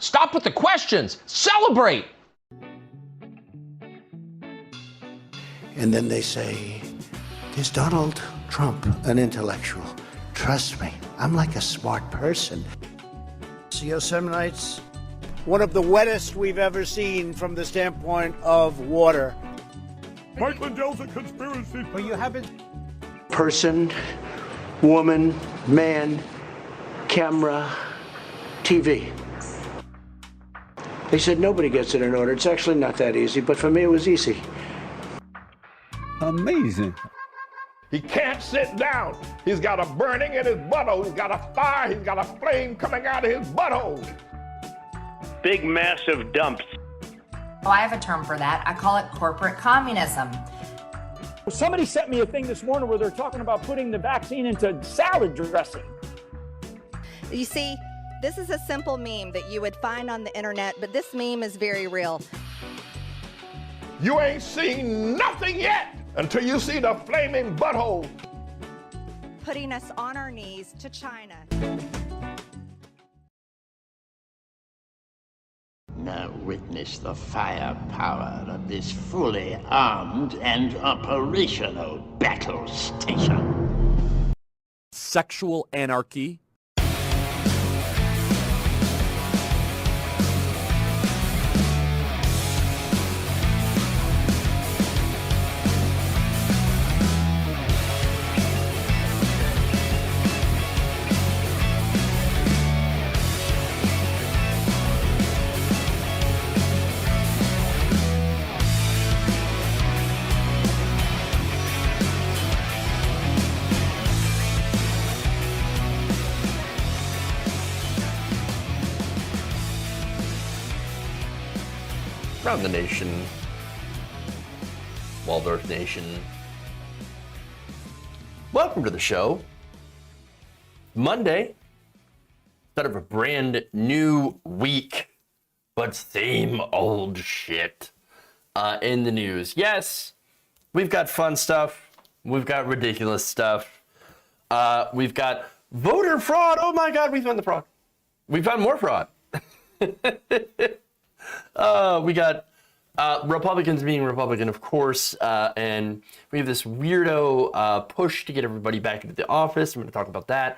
Stop with the questions. Celebrate. And then they say, is Donald Trump an intellectual? Trust me, I'm like a smart person. Yosemite's one of the wettest we've ever seen from the standpoint of water. Mike Lindell's a conspiracy. But you haven't. Person, woman, man, camera, TV. They said nobody gets it in order. It's actually not that easy, but for me it was easy. Amazing. He can't sit down. He's got a burning in his butthole. He's got a fire. He's got a flame coming out of his butthole. Big, massive dumps. Oh, I have a term for that. I call it corporate communism. Somebody sent me a thing this morning where they're talking about putting the vaccine into salad dressing. You see, this is a simple meme that you would find on the internet, but this meme is very real. You ain't seen nothing yet until you see the flaming butthole. Putting us on our knees to China. Now witness the firepower of this fully armed and operational battle station. Sexual anarchy. Around the nation, Waldorf Nation. Welcome to the show. Monday, start of a brand new week, but same old shit in the news. Yes, we've got fun stuff. We've got ridiculous stuff. We've got voter fraud. Oh my God, we found the fraud. We found more fraud. We got Republicans being Republican, of course, and we have this weirdo push to get everybody back into the office. I'm going to talk about that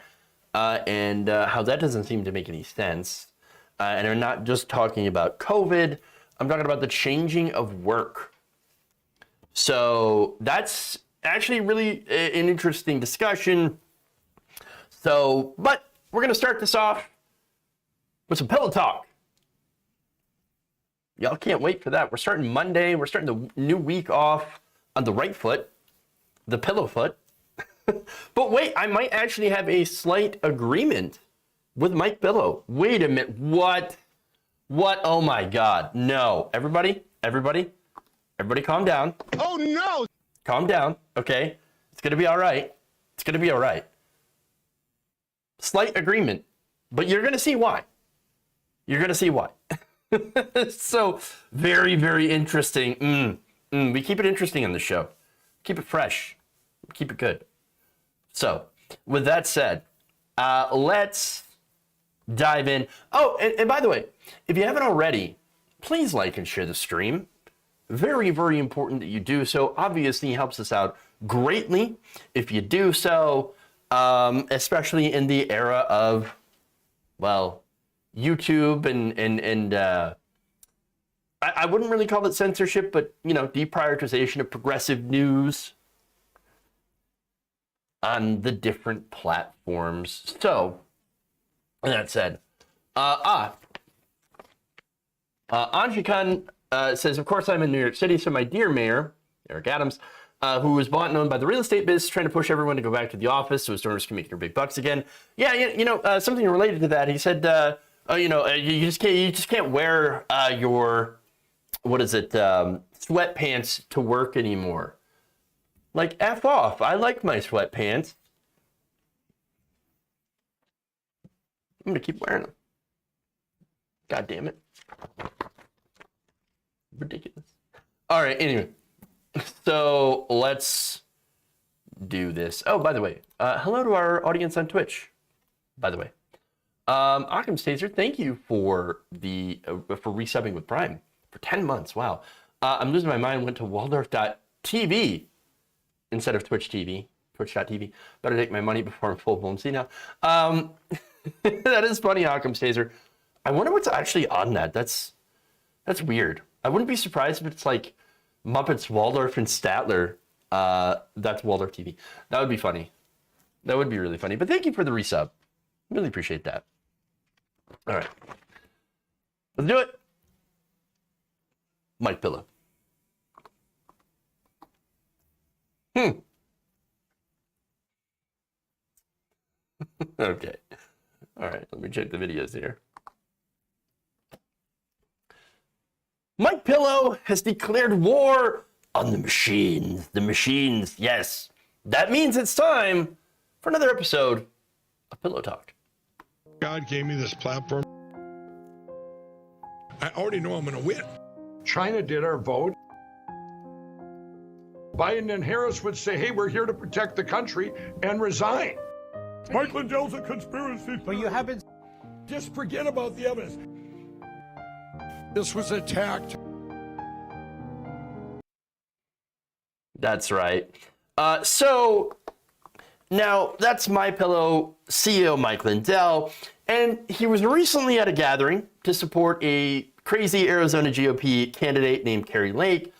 and how that doesn't seem to make any sense. And I'm not just talking about COVID. I'm talking about the changing of work. So that's actually really an interesting discussion. So, but we're going to start this off with some pillow talk. Y'all can't wait for that. We're starting Monday. We're starting the new week off on the right foot, the pillow foot. But wait, I might actually have a slight agreement with Mike Pillow. Wait a minute. What? What? Oh my God. No. Everybody calm down. Oh no! Calm down, okay? It's going to be all right. It's going to be all right. Slight agreement, but you're going to see why. You're going to see why. So very, very interesting. We keep it interesting on the show. Keep it fresh. Keep it good. So with that said, let's dive in. Oh, and by the way, if you haven't already, please like and share the stream. Very, very important that you do so. Obviously helps us out greatly if you do so, especially in the era of, well, YouTube and I wouldn't really call it censorship, but, you know, deprioritization of progressive news on the different platforms. So, with that said, Anji Khan says, of course, I'm in New York City, so my dear mayor, Eric Adams, who was bought and owned by the real estate business, trying to push everyone to go back to the office so his donors can make their big bucks again. Yeah, you know, something related to that. He said, you know, you just can't wear your, what is it, sweatpants to work anymore. Like, F off. I like my sweatpants. I'm gonna keep wearing them. God damn it. Ridiculous. All right, anyway. So let's do this. Oh, by the way, hello to our audience on Twitch, by the way. Occam Stazer, thank you for the for resubbing with Prime for 10 months. Wow. I'm losing my mind. Went to Waldorf.tv instead of Twitch TV. Twitch.tv. Better take my money before I'm full blown. See now. That is funny, Occam Stazer. I wonder what's actually on that. That's weird. I wouldn't be surprised if it's like Muppets, Waldorf, and Statler. That's Waldorf TV. That would be funny. That would be really funny. But thank you for the resub. Really appreciate that. All right. Let's do it. Mike Pillow. Okay. All right. Let me check the videos here. Mike Pillow has declared war on the machines. The machines. Yes. That means it's time for another episode of Pillow Talk. God gave me this platform. I already know I'm going to win. China did our vote. Biden and Harris would say, hey, we're here to protect the country, and resign. Mike Lindell's a conspiracy. But you haven't. Just forget about the evidence. This was attacked. That's right. So now that's MyPillow CEO Mike Lindell, and he was recently at a gathering to support a crazy Arizona GOP candidate named Carrie Lake.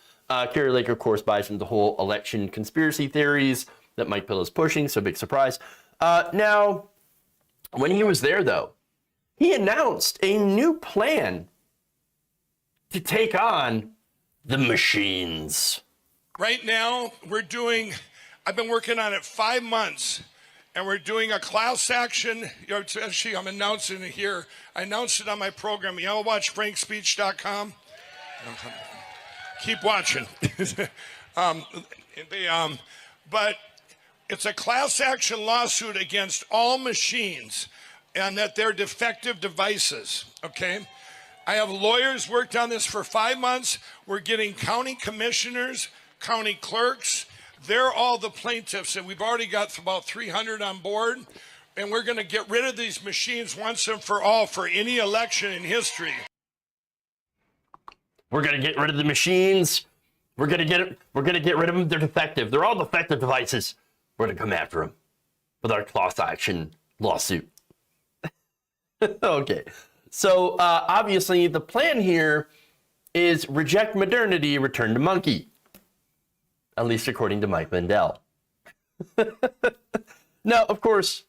Carrie Lake, of course, buys into the whole election conspiracy theories that Mike Pillow's pushing, so big surprise. Now, when he was there, though, he announced a new plan to take on the machines. Right now, I've been working on it 5 months, and we're doing a class action. Actually, I'm announcing it here. I announced it on my program. You all watch frankspeech.com? Keep watching. But it's a class action lawsuit against all machines and that they're defective devices, okay? I have lawyers worked on this for 5 months. We're getting county commissioners, county clerks. They're all the plaintiffs, and we've already got about 300 on board. And we're going to get rid of these machines once and for all for any election in history. We're going to get rid of the machines. We're going to get rid of them. They're defective. They're all defective devices. We're going to come after them with our class action lawsuit. Okay. So obviously the plan here is reject modernity, return to monkey. At least according to Mike Lindell. Now, of course,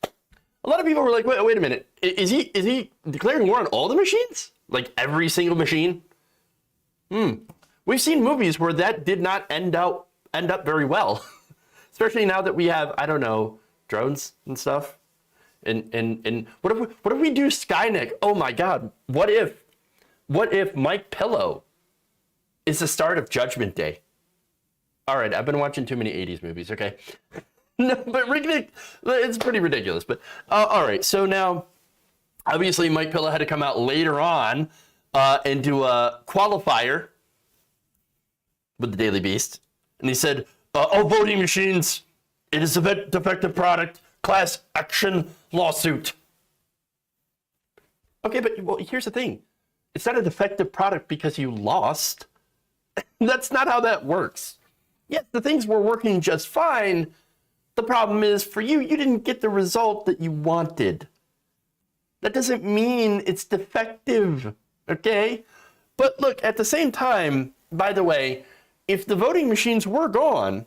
a lot of people were like, wait a minute. Is he declaring war on all the machines? Like every single machine? We've seen movies where that did not end up very well. Especially now that we have, I don't know, drones and stuff. And what if we do Skynet? Oh my God. What if Mike Pillow is the start of Judgment Day? All right, I've been watching too many 80s movies, okay? No, but it's pretty ridiculous. But all right, so now, obviously, Mike Pillow had to come out later on and do a qualifier with the Daily Beast. And he said, all voting machines, it is a defective product, class action lawsuit. Okay, but well, here's the thing. It's not a defective product because you lost. That's not how that works. Yes, the things were working just fine. The problem is for you didn't get the result that you wanted. That doesn't mean it's defective, okay? But look, at the same time, by the way, if the voting machines were gone,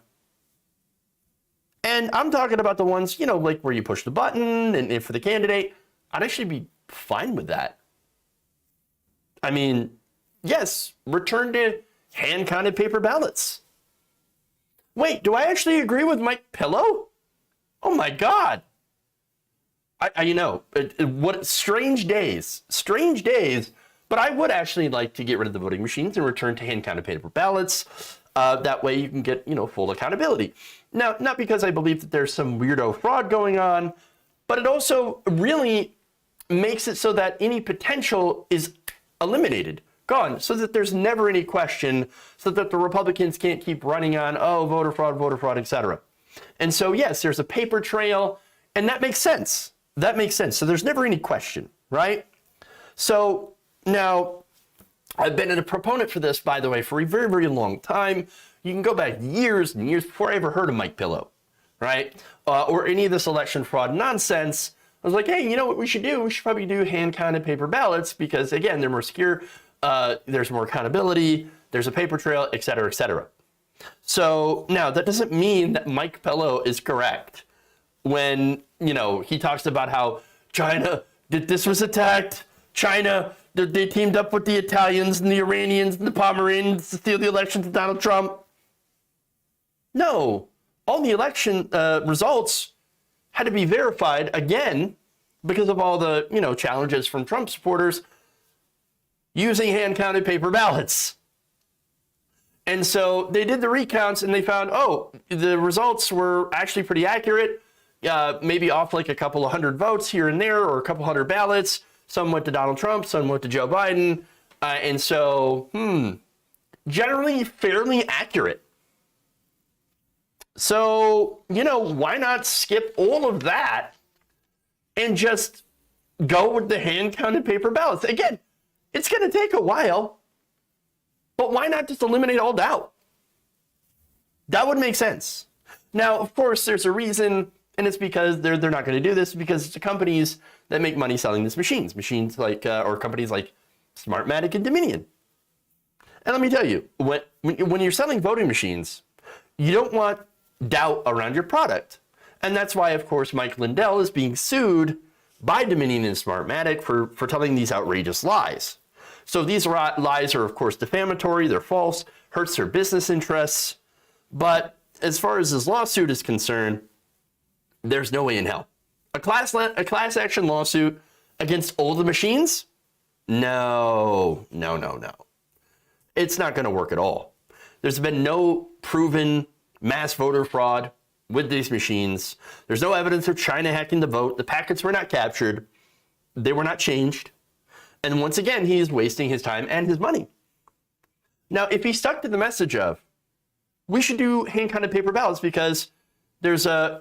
and I'm talking about the ones, like where you push the button and if for the candidate, I'd actually be fine with that. I mean, yes, return to hand-counted paper ballots. Wait, do I actually agree with Mike Pillow? Oh my God. What strange days, but I would actually like to get rid of the voting machines and return to hand-counted paper ballots. That way you can get, full accountability. Now, not because I believe that there's some weirdo fraud going on, but it also really makes it so that any potential is eliminated. Gone, so that there's never any question, so that the Republicans can't keep running on, voter fraud, etc. And so, yes, there's a paper trail, and that makes sense. So there's never any question. right? So now, I've been a proponent for this, by the way, for a very, very long time. You can go back years and years before I ever heard of Mike Pillow, right? Or any of this election fraud nonsense. I was like, hey, you know what we should do? We should probably do hand-counted paper ballots because, again, they're more secure. There's more accountability. There's a paper trail, et cetera, et cetera. So now that doesn't mean that Mike Pillow is correct when, you know, he talks about how China, this was attacked. China, they teamed up with the Italians and the Iranians and the Pomeranians to steal the election to Donald Trump. No, all the election results had to be verified again because of all the, you know, challenges from Trump supporters using hand-counted paper ballots. And so they did the recounts and they found, oh, the results were actually pretty accurate, maybe off like a couple of hundred votes here and there or a couple hundred ballots. Some went to Donald Trump, some went to Joe Biden. And so, generally fairly accurate. So, you know, why not skip all of that and just go with the hand-counted paper ballots? Again, it's going to take a while, but why not just eliminate all doubt? That would make sense. Now, of course, there's a reason, and it's because they're not going to do this because it's the companies that make money selling these machines like, or companies like Smartmatic and Dominion. And let me tell you, when you're selling voting machines, you don't want doubt around your product. And that's why, of course, Mike Lindell is being sued by Dominion and Smartmatic for telling these outrageous lies. So these lies are, of course, defamatory, they're false, hurts their business interests. But as far as this lawsuit is concerned, there's no way in hell. A class action lawsuit against all the machines? No. It's not going to work at all. There's been no proven mass voter fraud with these machines. There's no evidence of China hacking the vote. The packets were not captured. They were not changed. And once again, he is wasting his time and his money. Now, if he stuck to the message of, we should do hand-counted paper ballots because there's a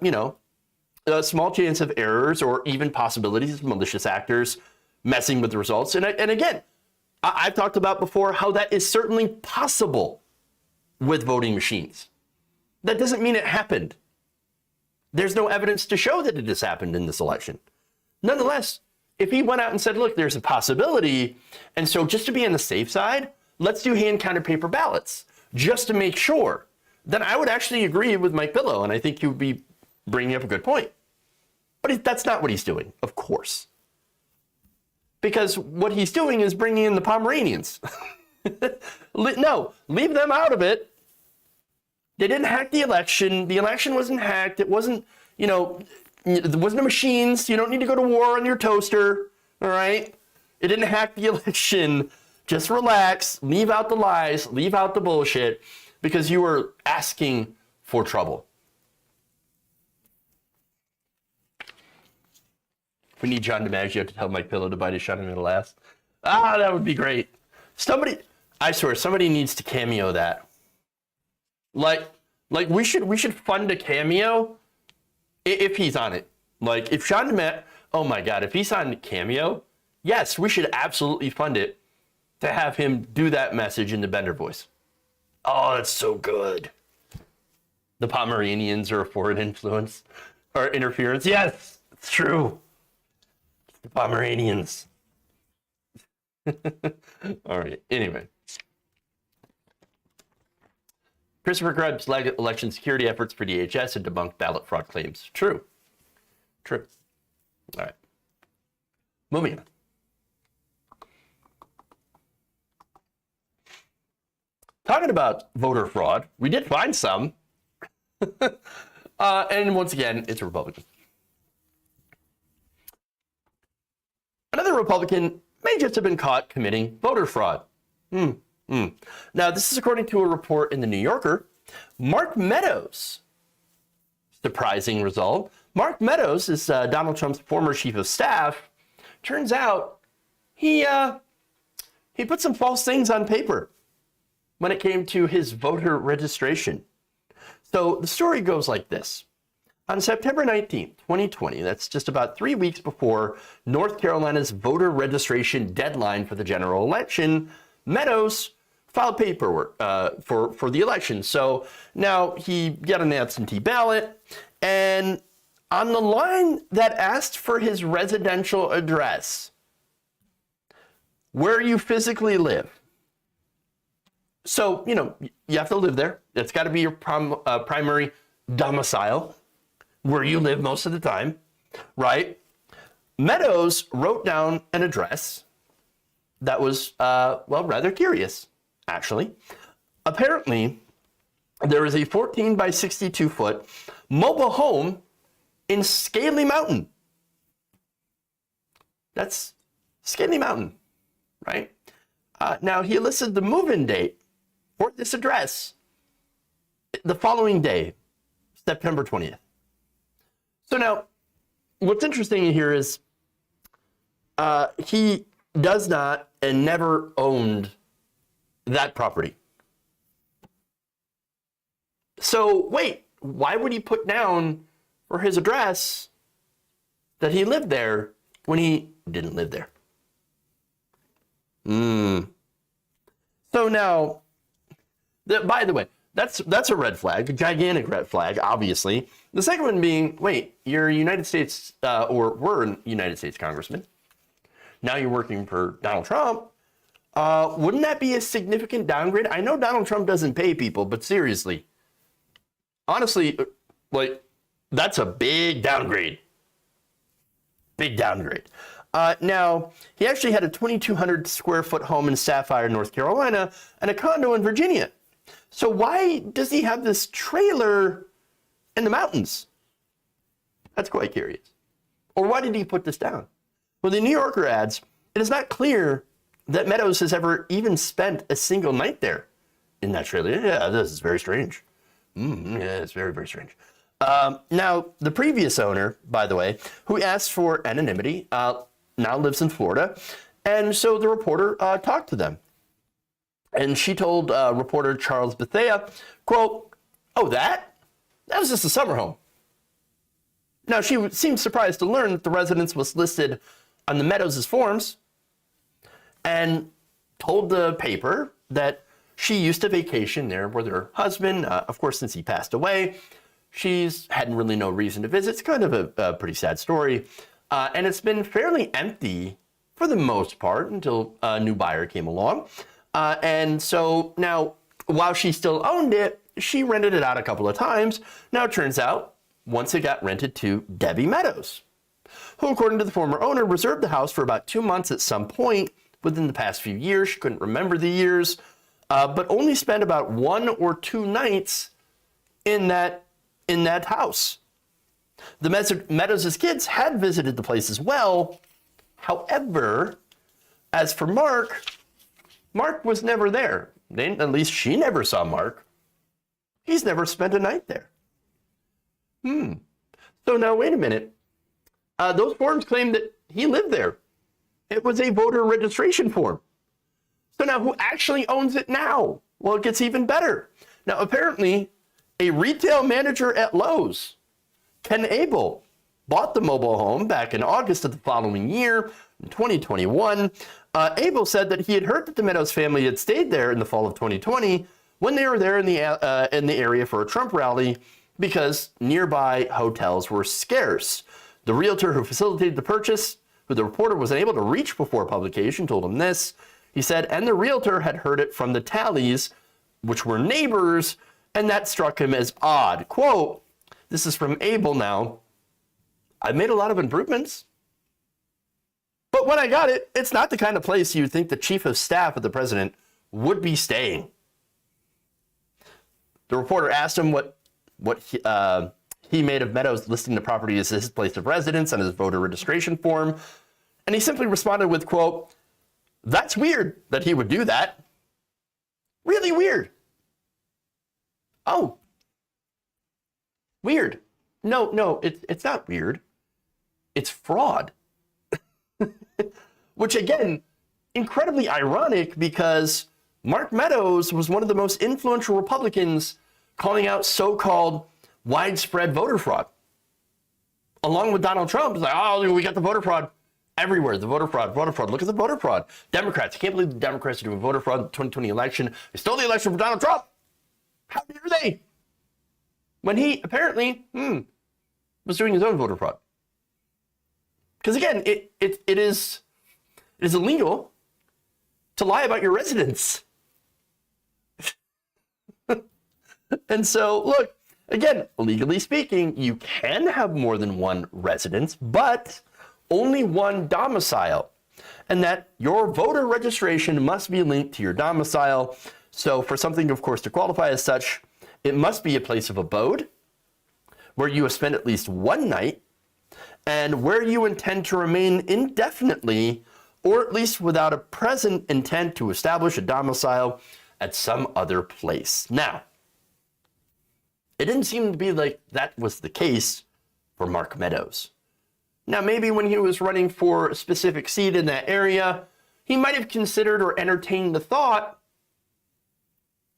small chance of errors or even possibilities of malicious actors messing with the results. And again, I've talked about before how that is certainly possible with voting machines. That doesn't mean it happened. There's no evidence to show that it has happened in this election. Nonetheless, if he went out and said, look, there's a possibility, and so just to be on the safe side, let's do hand-counted paper ballots, just to make sure, then I would actually agree with Mike Pillow, and I think he would be bringing up a good point. But that's not what he's doing, of course. Because what he's doing is bringing in the Pomeranians. No, leave them out of it. They didn't hack the election. The election wasn't hacked. It wasn't, there wasn't machines. You don't need to go to war on your toaster, all right? It didn't hack the election. Just relax. Leave out the lies. Leave out the bullshit because you were asking for trouble. We need John DiMaggio to tell Mike Pillow to bite his shot in the last. That would be great. I swear, somebody needs to cameo that. Like we should fund a cameo if he's on it. Like if John DiMaggio, oh my God, if he's on Cameo, yes, we should absolutely fund it to have him do that message in the Bender voice. Oh, that's so good. The Pomeranians are a foreign influence or interference. Yes, it's true. The Pomeranians. All right. Anyway. Christopher Krebs led election security efforts for DHS and debunked ballot fraud claims. True. All right. Moving on. Talking about voter fraud, we did find some. And once again, it's a Republican. Another Republican may just have been caught committing voter fraud. Now, this is according to a report in the New Yorker. Mark Meadows. Surprising result. Mark Meadows is Donald Trump's former chief of staff. Turns out he put some false things on paper when it came to his voter registration. So the story goes like this. On September 19th, 2020, that's just about 3 weeks before North Carolina's voter registration deadline for the general election, Meadows filed paperwork for the election. So now he got an absentee ballot, and on the line that asked for his residential address, where you physically live. So, you have to live there. It's got to be your primary domicile, where you live most of the time, right? Meadows wrote down an address that was, rather curious, actually. Apparently, there is a 14 by 62 foot mobile home in Scaly Mountain. That's Scaly Mountain, right? Now, he listed the move-in date for this address the following day, September 20th. So now, what's interesting here is he does not and never owned that property. So wait, why would he put down for his address that he lived there when he didn't live there? So now, by the way, that's a red flag, a gigantic red flag, obviously. The second one being, wait, you're a United States, or were a United States congressman. Now you're working for Donald Trump. Wouldn't that be a significant downgrade? I know Donald Trump doesn't pay people, but seriously, honestly, that's a big downgrade. Big downgrade. Now, he actually had a 2,200 square foot home in Sapphire, North Carolina, and a condo in Virginia. So why does he have this trailer in the mountains? That's quite curious. Or why did he put this down? Well, the New Yorker adds, it is not clear that Meadows has ever even spent a single night there in that trailer. Yeah, this is very strange. Yeah, it's very, very strange. Now, the previous owner, by the way, who asked for anonymity, now lives in Florida. And so the reporter talked to them. And she told reporter Charles Bethea, quote, "Oh, that was just a summer home." Now, she seemed surprised to learn that the residence was listed on the Meadows' forms and told the paper that she used to vacation there with her husband. Of course, since he passed away, she's hadn't really no reason to visit. It's kind of a pretty sad story. And it's been fairly empty for the most part until a new buyer came along. And so now, while she still owned it, she rented it out a couple of times. Now, it turns out, once it got rented to Debbie Meadows, who, according to the former owner, reserved the house for about 2 months at some point within the past few years. She couldn't remember the years, but only spent about 1 or 2 nights in that house. The Meadows' kids had visited the place as well. However, as for Mark was never there. At least she never saw Mark. He's never spent a night there. So now, wait a minute. Those forms claim that he lived there. It was a voter registration form. So now, who actually owns it now? Well, it gets even better. Now, apparently, a retail manager at Lowe's, Ken Abel, bought the mobile home back in August of the following year, in 2021. Abel said that he had heard that the Meadows family had stayed there in the fall of 2020 when they were there in the area for a Trump rally because nearby hotels were scarce. The realtor who facilitated the purchase, who the reporter was unable to reach before publication, told him this. He said, and the realtor had heard it from the Tallies, which were neighbors, and that struck him as odd. Quote, this is from Abel now. I've made a lot of improvements, but when I got it, it's not the kind of place you'd think the chief of staff of the president would be staying. The reporter asked him what he made of Meadows listing the property as his place of residence on his voter registration form, and he simply responded with, quote, that's weird that he would do that. Really weird. Oh. Weird. No, it's not weird. It's fraud. Which, again, incredibly ironic because Mark Meadows was one of the most influential Republicans calling out so-called widespread voter fraud. along with Donald Trump, is like, oh, we got the voter fraud everywhere. The voter fraud, voter fraud. Look at the voter fraud. Democrats. I can't believe the Democrats are doing voter fraud in the 2020 election. They stole the election from Donald Trump. How dare they? When he apparently was doing his own voter fraud. Because again, it is illegal to lie about your residence. And so, look, again, legally speaking, you can have more than one residence, but only one domicile. And that your voter registration must be linked to your domicile. So for something, of course, to qualify as such, it must be a place of abode where you have spent at least one night and where you intend to remain indefinitely, or at least without a present intent to establish a domicile at some other place. Now, it didn't seem to be like that was the case for Mark Meadows. Now, maybe when he was running for a specific seat in that area, he might have considered or entertained the thought.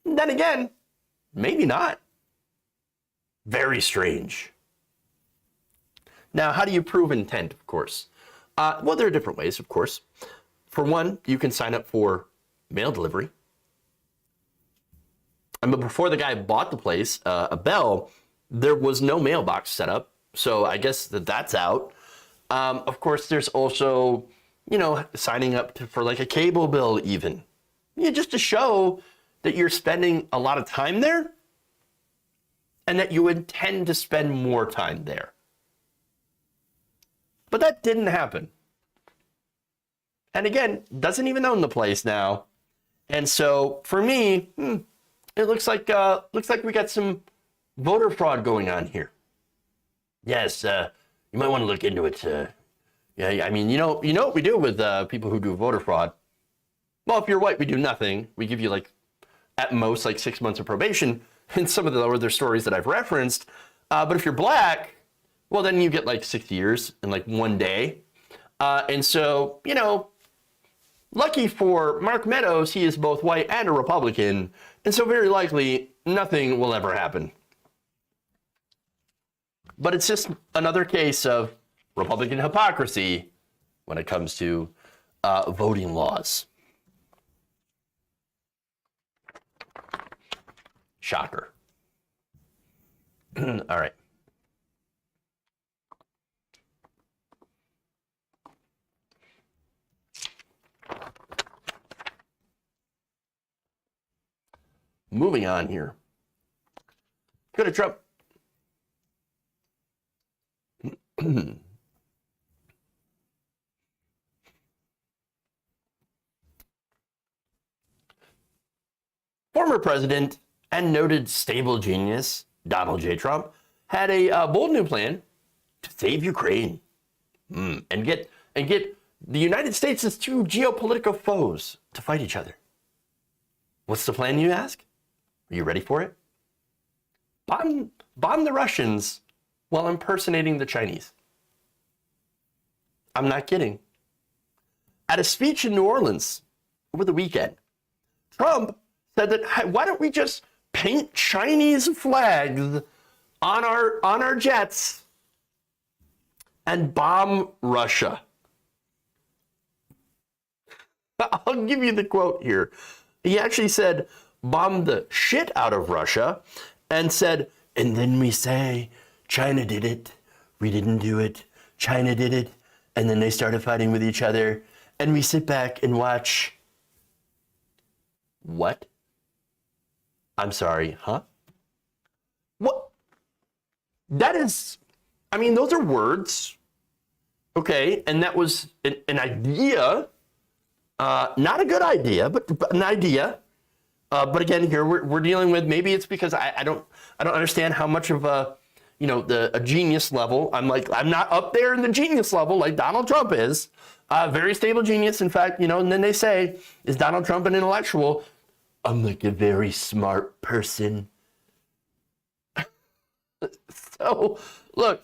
Then again, maybe not. Very strange. Now, how do you prove intent, of course? Well, there are different ways, of course. For one, you can sign up for mail delivery. But before the guy bought the place, Bell, there was no mailbox set up. So I guess that's out. Of course, there's also, signing up for like a cable bill even. Just to show that you're spending a lot of time there and that you intend to spend more time there. But that didn't happen. And again, doesn't even own the place now. And so for me, it looks like we got some voter fraud going on here. Yes, you might want to look into it. Yeah, I mean, you know what we do with people who do voter fraud? Well, if you're white, we do nothing. We give you at most 6 months of probation in some of the other stories that I've referenced. But if you're black, well, then you get 6 years in 1 day. And so, lucky for Mark Meadows, he is both white and a Republican. And so very likely nothing will ever happen. But it's just another case of Republican hypocrisy when it comes to voting laws. Shocker. All right. Moving on here. Go to Trump. Former president and noted stable genius Donald J. Trump had a bold new plan to save Ukraine and get the United States' two geopolitical foes to fight each other. What's the plan, you ask? Are you ready for it? Bomb the Russians while impersonating the Chinese. I'm not kidding. At a speech in New Orleans over the weekend, Trump said that, hey, why don't we just paint Chinese flags on our jets and bomb Russia? I'll give you the quote here. He actually said, bomb the shit out of Russia, and said, and then we say, China did it, we didn't do it, China did it, and then they started fighting with each other, and we sit back and watch. What? I'm sorry, huh? What? That is, I mean, those are words, okay, and that was an idea, not a good idea, but an idea. But again, here we're dealing with, maybe it's because I don't understand how much of a genius level. I'm not up there in the genius level like Donald Trump is. Very stable genius, in fact, and then they say, is Donald Trump an intellectual? I'm a very smart person. So, look,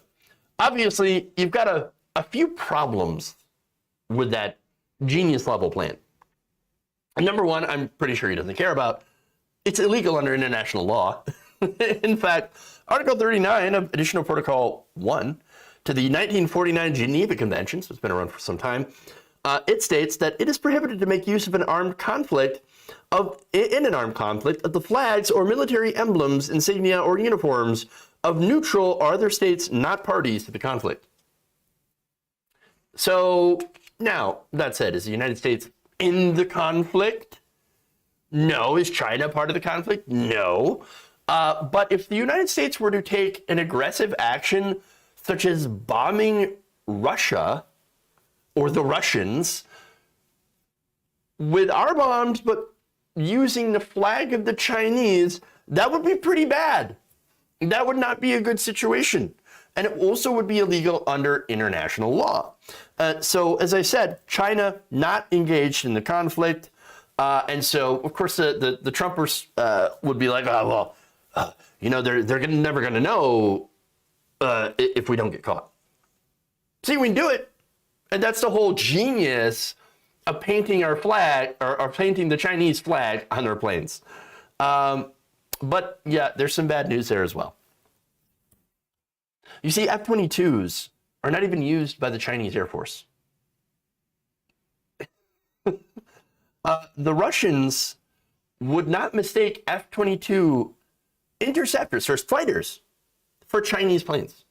obviously you've got a few problems with that genius level plan. And number one, I'm pretty sure he doesn't care about. It's illegal under international law. In fact, Article 39 of Additional Protocol 1 to the 1949 Geneva Convention, so it's been around for some time, it states that it is prohibited to make use of in an armed conflict of the flags or military emblems, insignia, or uniforms of neutral or other states not parties to the conflict. So now, that said, is the United States in the conflict? No. Is China part of the conflict? No. But if the United States were to take an aggressive action, such as bombing Russia or the Russians with our bombs, but using the flag of the Chinese, that would be pretty bad. That would not be a good situation. And it also would be illegal under international law. So, as I said, China not engaged in the conflict. And so, of course, the Trumpers would be like, oh, well, they're never going to know if we don't get caught. See, we can do it. And that's the whole genius of painting our flag or painting the Chinese flag on their planes. But yeah, there's some bad news there as well. You see, F-22s are not even used by the Chinese Air Force. The Russians would not mistake F-22 interceptors or fighters for Chinese planes.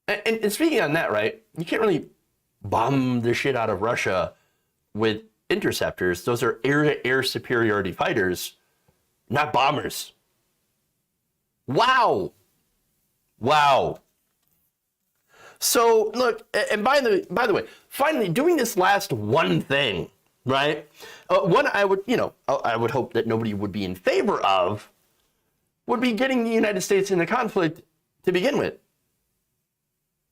And speaking on that, right, you can't really bomb the shit out of Russia with interceptors. Those are air-to-air superiority fighters, not bombers. Wow. So look, and by the way, finally doing this last one thing, right? One I would hope that nobody would be in favor of would be getting the United States in the conflict to begin with.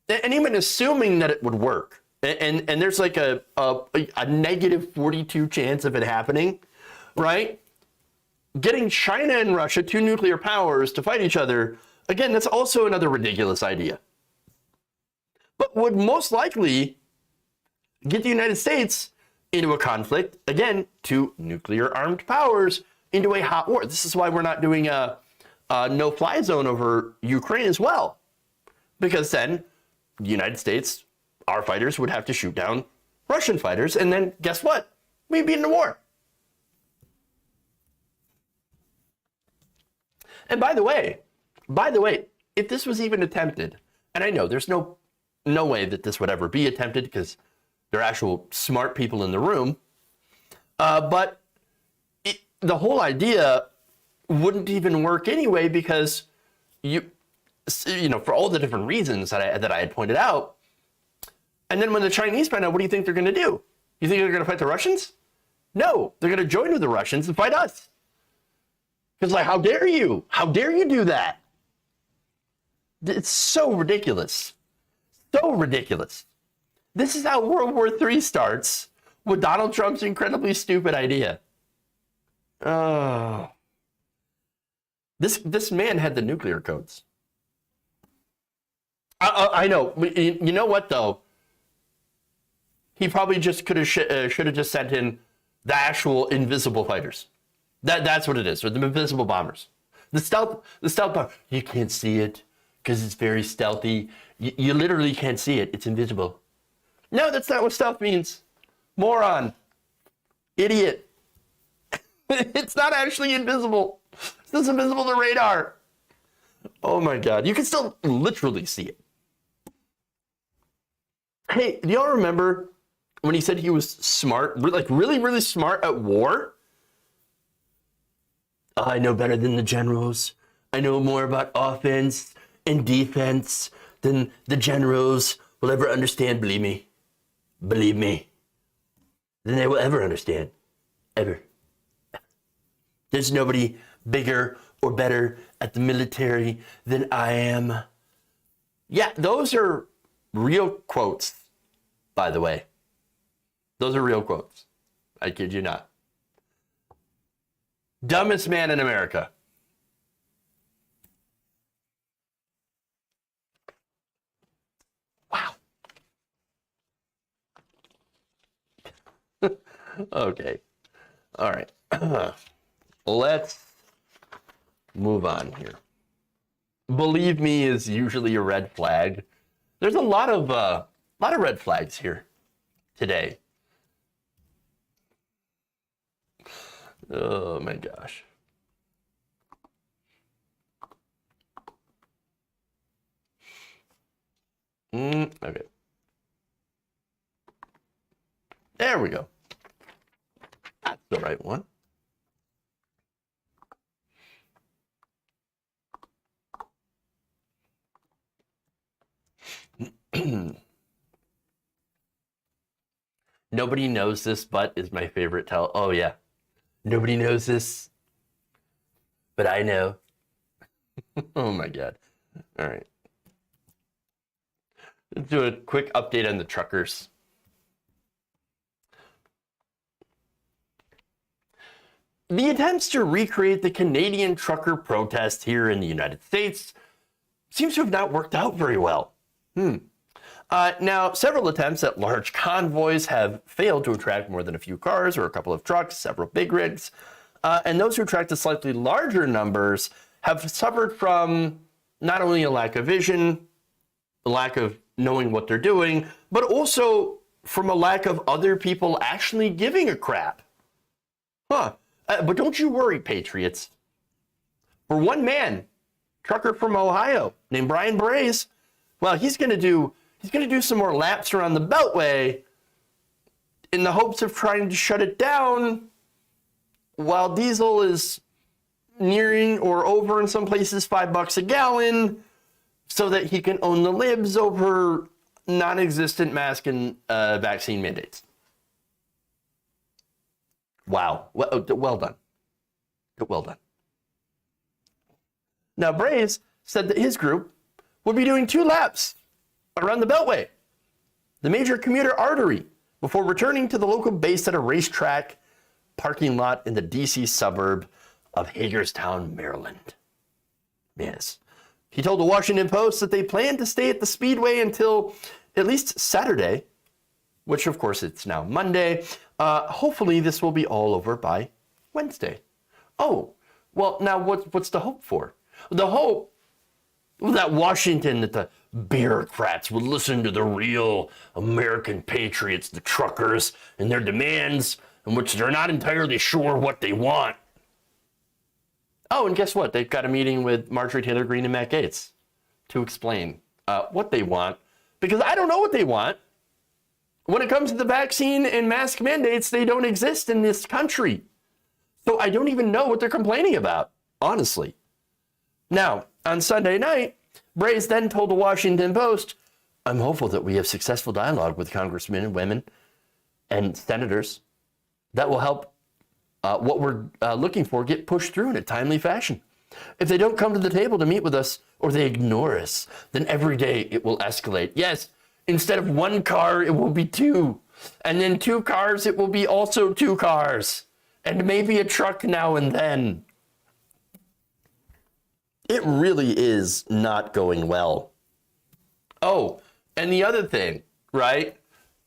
And even assuming that it would work, and there's like a negative 42 chance of it happening, right? Getting China and Russia, two nuclear powers, to fight each other, again, that's also another ridiculous idea. But would most likely get the United States into a conflict, again, two nuclear armed powers, into a hot war. This is why we're not doing a no-fly zone over Ukraine as well. Because then the United States, our fighters would have to shoot down Russian fighters, and then guess what? We'd be in a war. And by the way, if this was even attempted, and I know there's no way that this would ever be attempted because there are actual smart people in the room, but the whole idea wouldn't even work anyway because for all the different reasons that I had pointed out. And then when the Chinese find out, what do you think they're going to do? You think they're going to fight the Russians? No, they're going to join with the Russians and fight us. Because like, how dare you? How dare you do that? It's so ridiculous. So ridiculous. This is how World War III starts with Donald Trump's incredibly stupid idea. Oh. This man had the nuclear codes. I know. You know what, though? He probably just should have just sent in the actual invisible fighters. That's what it is, or the invisible bombers. The stealth bomber. You can't see it because it's very stealthy. You literally can't see it. It's invisible. No, that's not what stealth means. Moron. Idiot. It's not actually invisible. It's just invisible to radar. Oh my God. You can still literally see it. Hey, do y'all remember when he said he was smart, like really, really smart at war? I know better than the generals. I know more about offense and defense than the generals will ever understand. Believe me. Believe me. Than they will ever understand. Ever. There's nobody bigger or better at the military than I am. Yeah, those are real quotes, by the way. Those are real quotes. I kid you not. Dumbest man in America. Wow. Okay. All right. Let's move on here. believe me, is usually a red flag. There's a lot of red flags here today. Oh my gosh. Okay. There we go. That's the right one. Nobody knows this, but is my favorite tell. Oh yeah. Nobody knows this, but I know. Oh my God. All right. Let's do a quick update on the truckers. The attempts to recreate the Canadian trucker protest here in the United States seems to have not worked out very well. Now, several attempts at large convoys have failed to attract more than a few cars or a couple of trucks, several big rigs, and those who attracted slightly larger numbers have suffered from not only a lack of vision, a lack of knowing what they're doing, but also from a lack of other people actually giving a crap. But don't you worry, patriots. For one man, trucker from Ohio named Brian Braze, well, he's going to do some more laps around the Beltway in the hopes of trying to shut it down while diesel is nearing or over in some places $5 a gallon, so that he can own the libs over non-existent mask and vaccine mandates. Wow. Well done. Well done. Now, Braze said that his group would be doing 2 laps around the Beltway, the major commuter artery, before returning to the local base at a racetrack parking lot in the D.C. suburb of Hagerstown, Maryland. Yes. He told the Washington Post that they plan to stay at the Speedway until at least Saturday, which of course it's now Monday. Hopefully this will be all over by Wednesday. Oh, well, now what's the hope for? The hope that Washington, that the bureaucrats would listen to the real American patriots, the truckers, and their demands, in which they're not entirely sure what they want. Oh, and guess what? They've got a meeting with Marjorie Taylor Greene and Matt Gaetz to explain what they want, because I don't know what they want. When it comes to the vaccine and mask mandates, they don't exist in this country. So I don't even know what they're complaining about, honestly. Now, on Sunday night, Braze then told the Washington Post, "I'm hopeful that we have successful dialogue with congressmen and women and senators that will help what we're looking for get pushed through in a timely fashion. If they don't come to the table to meet with us, or they ignore us, then every day it will escalate. Yes, instead of 1 car, it will be 2. And then 2 cars, it will be also 2 cars. And maybe a truck now and then." It really is not going well. Oh, and the other thing, right?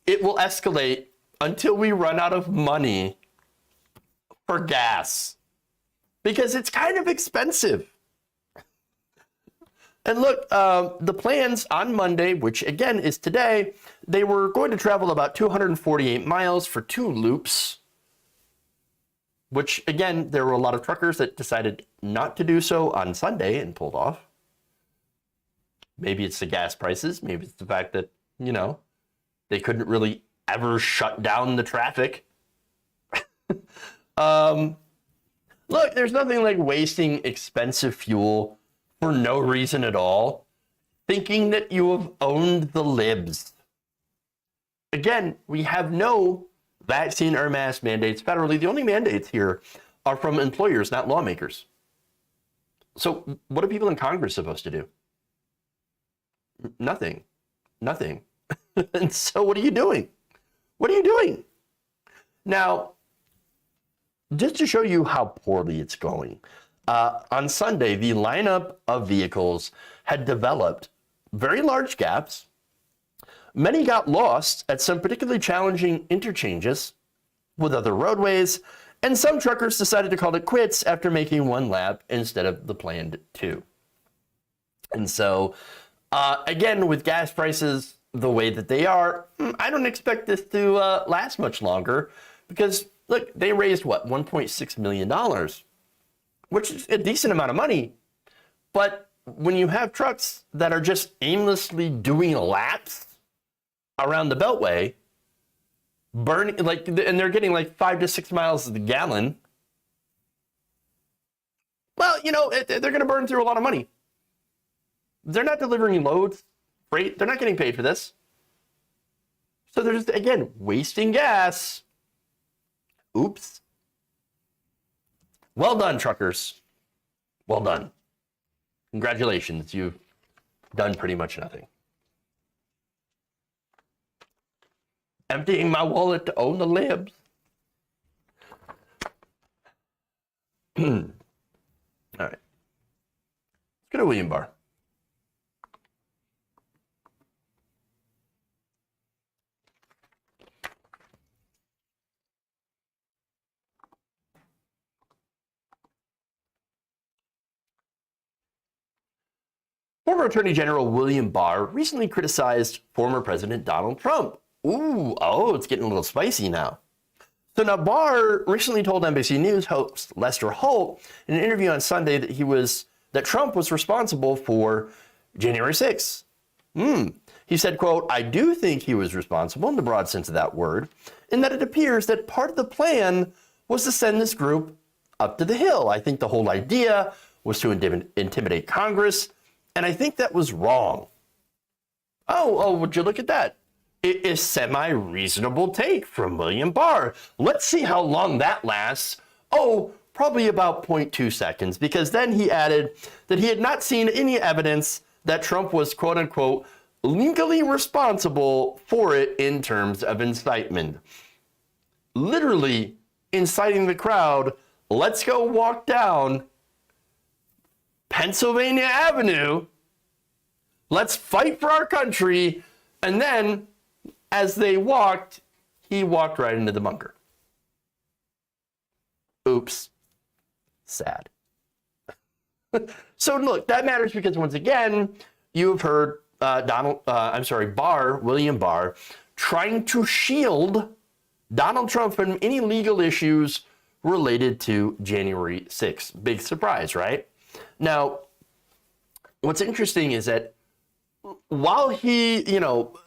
It will escalate until we run out of money for gas, because it's kind of expensive. And look, the plans on Monday, which again is today, they were going to travel about 248 miles for 2 loops, which again, there were a lot of truckers that decided not to do so on Sunday and pulled off. Maybe it's the gas prices. Maybe it's the fact that, they couldn't really ever shut down the traffic. Look, there's nothing like wasting expensive fuel for no reason at all, thinking that you have owned the libs. Again, we have no vaccine or mask mandates federally. The only mandates here are from employers, not lawmakers. So what are people in Congress supposed to do? Nothing. And so what are you doing? What are you doing? Now, just to show you how poorly it's going, on Sunday, the lineup of vehicles had developed very large gaps. Many got lost at some particularly challenging interchanges with other roadways, and some truckers decided to call it quits after making 1 lap instead of the planned 2. And so, again, with gas prices the way that they are, I don't expect this to last much longer because, look, they raised, what, $1.6 million, which is a decent amount of money. But when you have trucks that are just aimlessly doing laps around the Beltway, burning, like, and they're getting like 5 to 6 miles a gallon, well, you know, they're going to burn through a lot of money. They're not delivering loads, freight. They're not getting paid for this. So they're just, again, wasting gas. Oops. Well done, truckers. Well done. Congratulations. You've done pretty much nothing. Emptying my wallet to own the libs. All right. Let's go to William Barr. Former Attorney General William Barr recently criticized former President Donald Trump. It's getting a little spicy now. So now Barr recently told NBC News host Lester Holt in an interview on Sunday that Trump was responsible for January 6th. He said, quote, "I do think he was responsible in the broad sense of that word, in that it appears that part of the plan was to send this group up to the Hill. I think the whole idea was to intimidate Congress, and I think that was wrong." Would you look at that? It is semi-reasonable take from William Barr. Let's see how long that lasts. Probably about 0.2 seconds, because then he added that he had not seen any evidence that Trump was, quote unquote, legally responsible for it in terms of incitement. Literally inciting the crowd, let's go walk down Pennsylvania Avenue. Let's fight for our country. And then, as they walked, he walked right into the bunker. Oops. Sad. So look, that matters because once again, you've heard William Barr, trying to shield Donald Trump from any legal issues related to January 6th. Big surprise, right? Now, what's interesting is that while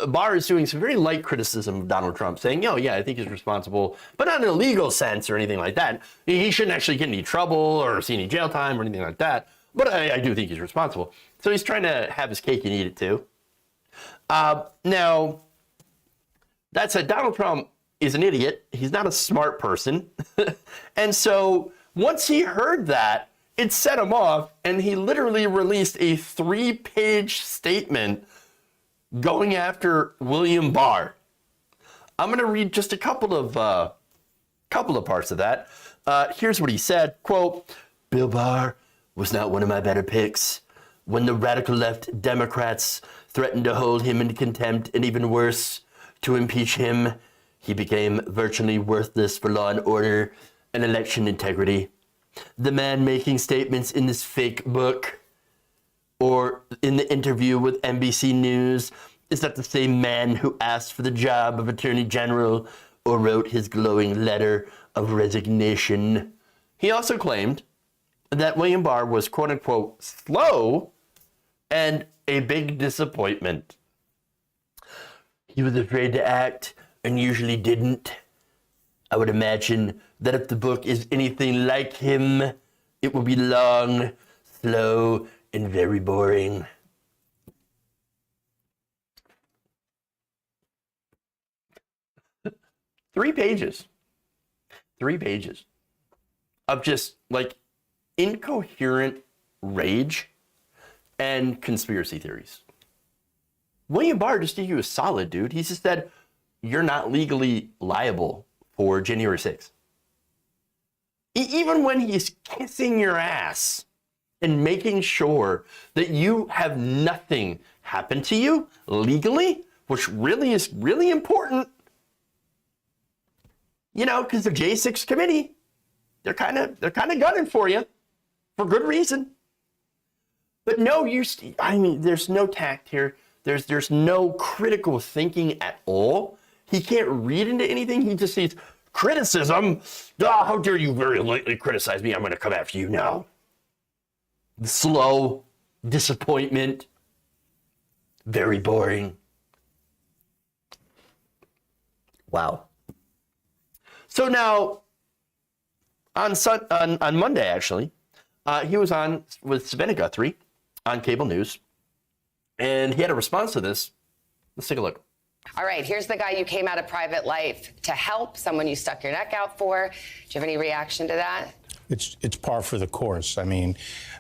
Barr is doing some very light criticism of Donald Trump, saying, I think he's responsible, but not in a legal sense or anything like that. He shouldn't actually get any trouble or see any jail time or anything like that. But I do think he's responsible. So he's trying to have his cake and eat it too. Now, that said, Donald Trump is an idiot. He's not a smart person. And so once he heard that, it set him off, and he literally released a 3-page statement going after William Barr. I'm going to read just a couple of parts of that. Here's what he said, quote, "Bill Barr was not one of my better picks. When the radical left Democrats threatened to hold him in contempt and even worse, to impeach him, he became virtually worthless for law and order and election integrity. The man making statements in this fake book or in the interview with NBC News is not the same man who asked for the job of Attorney General or wrote his glowing letter of resignation." He also claimed that William Barr was, quote unquote, slow and a big disappointment. "He was afraid to act and usually didn't. I would imagine that if the book is anything like him, it will be long, slow, and very boring." Three pages of just like incoherent rage and conspiracy theories. William Barr just did you a solid, dude. He just said, you're not legally liable for January 6th. Even when he's kissing your ass and making sure that you have nothing happen to you legally, which really is really important, because the J6 committee, they're kind of gunning for you for good reason. But no, I mean, there's no tact here. There's no critical thinking at all. He can't read into anything. He just sees criticism. Oh, how dare you very lightly criticize me? I'm going to come after you now. Slow disappointment. Very boring. Wow. So now, on Monday, actually, he was on with Savannah Guthrie on cable news, and he had a response to this. Let's take a look. All right, here's the guy you came out of private life to help, someone you stuck your neck out for. Do you have any reaction to that? It's par for the course. I mean,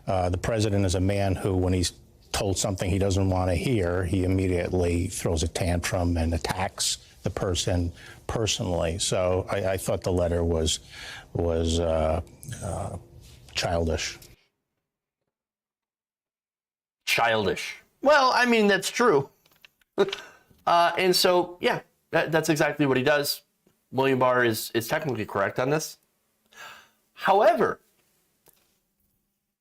the president is a man who, when he's told something he doesn't want to hear, he immediately throws a tantrum and attacks the person personally. So I thought the letter was childish. Childish. Well, I mean, that's true. And so, yeah, that's exactly what he does. William Barr is technically correct on this. However,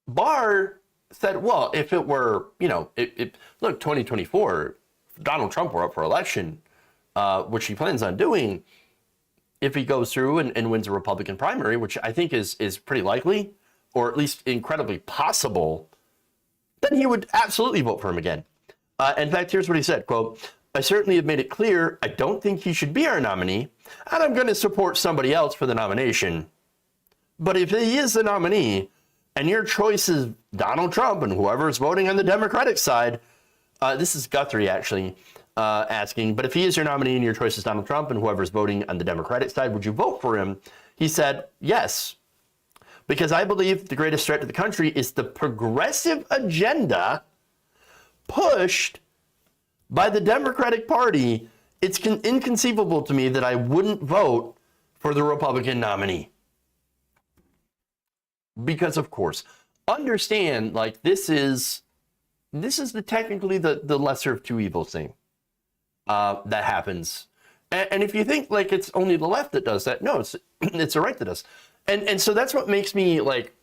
Barr said, well, if it were, look, 2024, Donald Trump were up for election, which he plans on doing, if he goes through and wins a Republican primary, which I think is pretty likely, or at least incredibly possible, then he would absolutely vote for him again. In fact, here's what he said, quote, I certainly have made it clear I don't think he should be our nominee, and I'm going to support somebody else for the nomination. But if he is the nominee, and your choice is Donald Trump and whoever's voting on the Democratic side, this is Guthrie actually asking, but if he is your nominee and your choice is Donald Trump and whoever's voting on the Democratic side, would you vote for him? He said, yes, because I believe the greatest threat to the country is the progressive agenda pushed by the Democratic Party. It's inconceivable to me that I wouldn't vote for the Republican nominee. Because, of course, understand, like, this is technically the lesser of two evils thing that happens. And if you think, like, it's only the left that does that, no, it's the right that does. And so that's what makes me, like,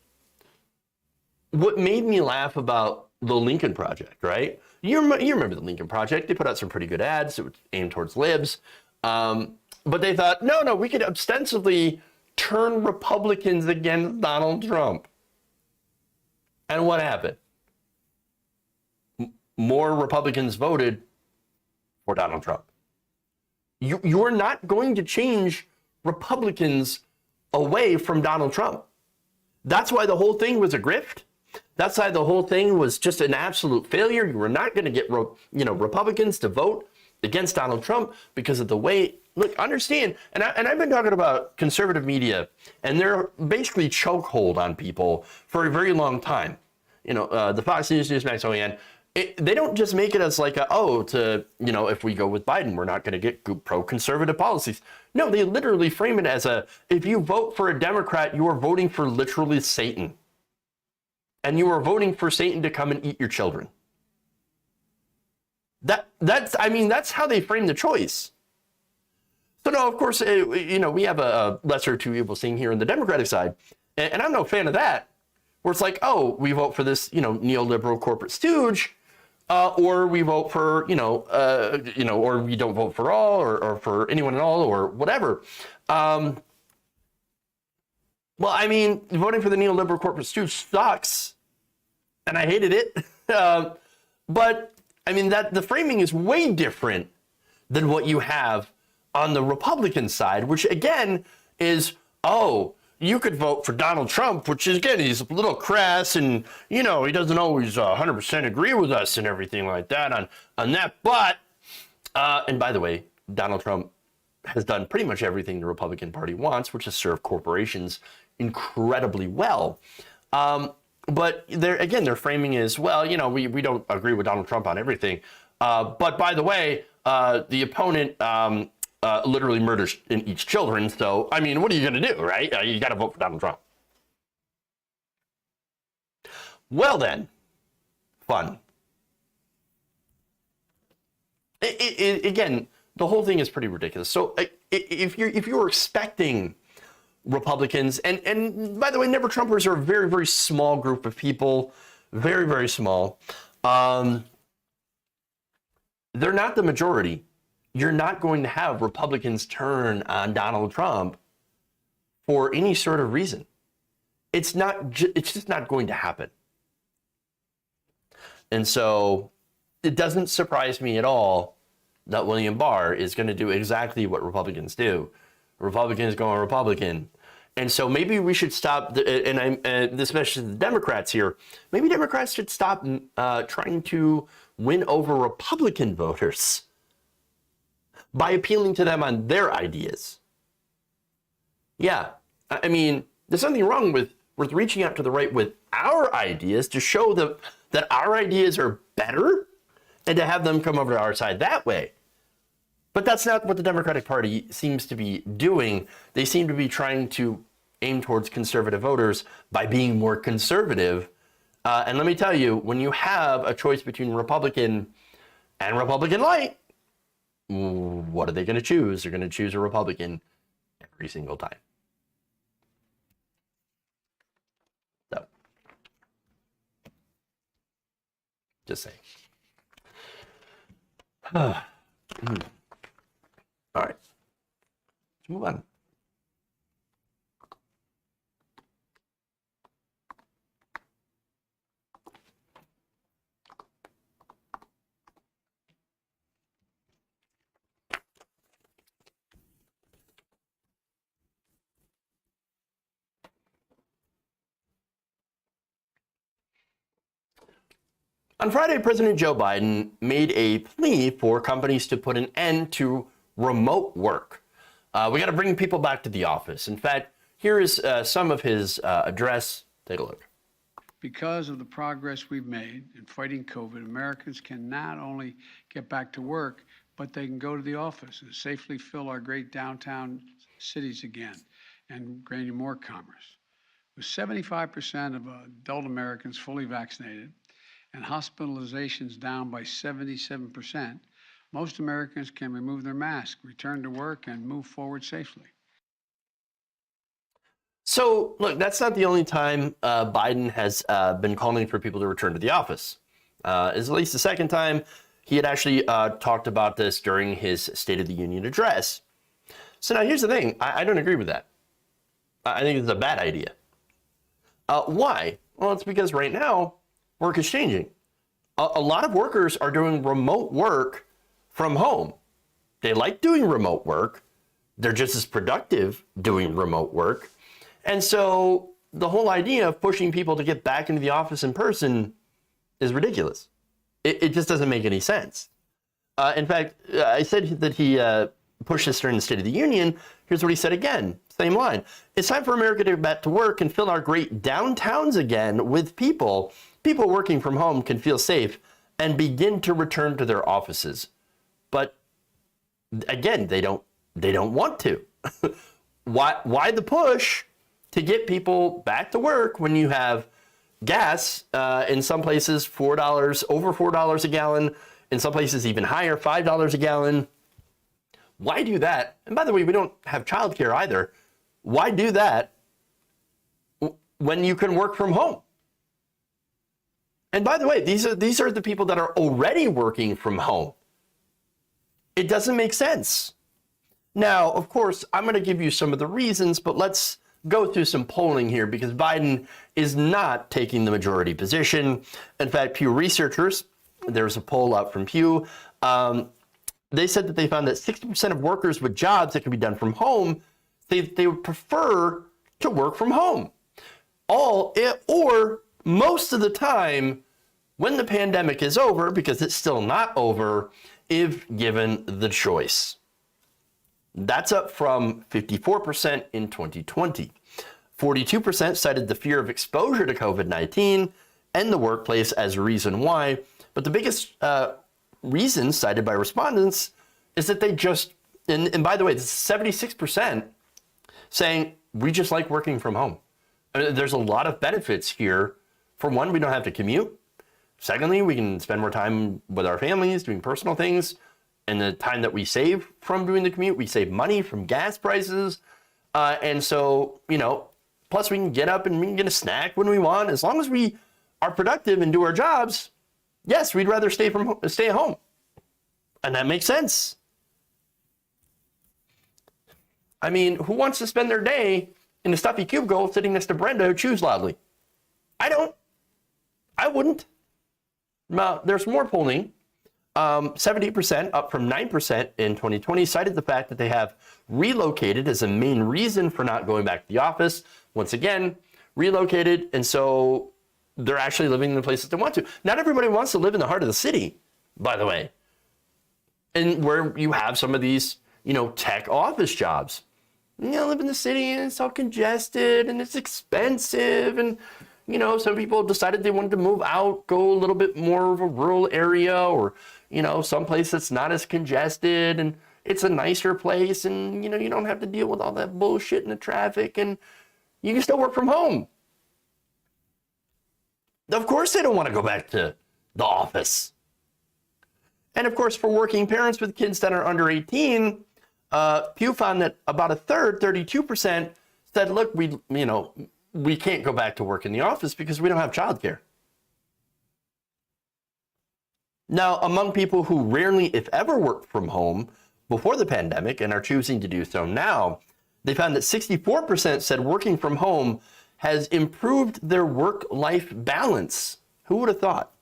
what made me laugh about the Lincoln Project, right? You remember the Lincoln Project. They put out some pretty good ads. It was aimed towards libs. But they thought, no, we could ostensibly turn Republicans against Donald Trump. And what happened? More Republicans voted for Donald Trump. You're not going to change Republicans away from Donald Trump. That's why the whole thing was a grift. That's why the whole thing was just an absolute failure. You were not going to get Republicans to vote against Donald Trump because of the way. Look, understand, and I've been talking about conservative media, and they're basically chokehold on people for a very long time. The Fox News, Newsmax, OAN, they don't just make it as like, if we go with Biden, we're not going to get pro-conservative policies. No, they literally frame it as if you vote for a Democrat, you are voting for literally Satan. And you are voting for Satan to come and eat your children. That's how they frame the choice. So no, of course, we have a lesser of two evils thing here on the Democratic side, and I'm no fan of that. Where it's like, oh, we vote for this, neoliberal corporate stooge, or we vote for, or we don't vote for all, or for anyone at all, or whatever. Well, voting for the neoliberal corporate stooge sucks, and I hated it. But the framing is way different than what you have on the Republican side, which again is, oh, you could vote for Donald Trump, which is, again, he's a little crass and, he doesn't always 100% agree with us and everything like that on that. But, and by the way, Donald Trump has done pretty much everything the Republican Party wants, which is serve corporations incredibly well. But their framing is, well, we don't agree with Donald Trump on everything. But by the way, the opponent literally murders and eats children. So, what are you going to do, right? You got to vote for Donald Trump. Well then, fun. Again, the whole thing is pretty ridiculous. So if you're expecting Republicans, and by the way, Never Trumpers are a very, very small group of people Very, very small. They're not the majority. You're not going to have Republicans turn on Donald Trump for any sort of reason. It's just not going to happen. And so it doesn't surprise me at all that William Barr is going to do exactly what Republicans do. Republicans going Republican. And so maybe we should stop, and this message to the Democrats here, maybe Democrats should stop trying to win over Republican voters by appealing to them on their ideas. Yeah, I mean, there's nothing wrong with reaching out to the right with our ideas to show them that our ideas are better and to have them come over to our side that way. But that's not what the Democratic Party seems to be doing. They seem to be trying to aim towards conservative voters by being more conservative. And let me tell you, when you have a choice between Republican and Republican light, what are they going to choose? They're going to choose a Republican every single time. So, just saying. All right, let's move on. On Friday, President Joe Biden made a plea for companies to put an end to remote work. We got to bring people back to the office. In fact, here is some of his address. Take a look. Because of the progress we've made in fighting COVID, Americans can not only get back to work, but they can go to the office and safely fill our great downtown cities again and gaining more commerce. With 75% of adult Americans fully vaccinated, and hospitalizations down by 77%, most Americans can remove their mask, return to work, and move forward safely. So, look, that's not the only time Biden has been calling for people to return to the office. It's at least the second time he had actually talked about this during his State of the Union address. So now here's the thing. I don't agree with that. I think it's a bad idea. Why? Well, it's because right now, work is changing. A lot of workers are doing remote work from home. They like doing remote work. They're just as productive doing remote work. And so the whole idea of pushing people to get back into the office in person is ridiculous. It just doesn't make any sense. In fact, I said that he pushed this during the State of the Union. Here's what he said again. Same line. It's time for America to get back to work and fill our great downtowns again with people. People working from home can feel safe and begin to return to their offices. But again, they don't want to. Why the push to get people back to work when you have gas in some places $4, over $4 a gallon, in some places even higher, $5 a gallon? Why do that? And by the way, we don't have childcare either. Why do that when you can work from home? And by the way, these are the people that are already working from home. It doesn't make sense. Now, of course, I'm going to give you some of the reasons, but let's go through some polling here because Biden is not taking the majority position. In fact, Pew researchers, there's a poll out from Pew, they said that they found that 60% of workers with jobs that can be done from home, they would prefer to work from home. Or most of the time when the pandemic is over, because it's still not over, if given the choice. That's up from 54% in 2020. 42% cited the fear of exposure to COVID-19 and the workplace as a reason why. But the biggest reason cited by respondents is that they just, and by the way, this is 76% saying we just like working from home. I mean, there's a lot of benefits here. For one, we don't have to commute. Secondly, we can spend more time with our families doing personal things. And the time that we save from doing the commute, we save money from gas prices. And so, plus we can get up and we can get a snack when we want. As long as we are productive and do our jobs, yes, we'd rather stay at home. And that makes sense. I mean, who wants to spend their day in a stuffy cubicle sitting next to Brenda who chews loudly? I don't. I wouldn't. Now, there's more polling. 78%, up from 9% in 2020, cited the fact that they have relocated as a main reason for not going back to the office. Once again, relocated, and so they're actually living in the places they want to. Not everybody wants to live in the heart of the city, by the way. And where you have some of these, tech office jobs. Live in the city and it's all congested and it's expensive. And, some people decided they wanted to move out, go a little bit more of a rural area or, someplace that's not as congested and it's a nicer place and, you don't have to deal with all that bullshit and the traffic and you can still work from home. Of course they don't want to go back to the office. And of course, for working parents with kids that are under 18, Pew found that about a third, 32%, said, look, we can't go back to work in the office because we don't have childcare. Now, among people who rarely, if ever, worked from home before the pandemic and are choosing to do so now, they found that 64% said working from home has improved their work-life balance. Who would have thought?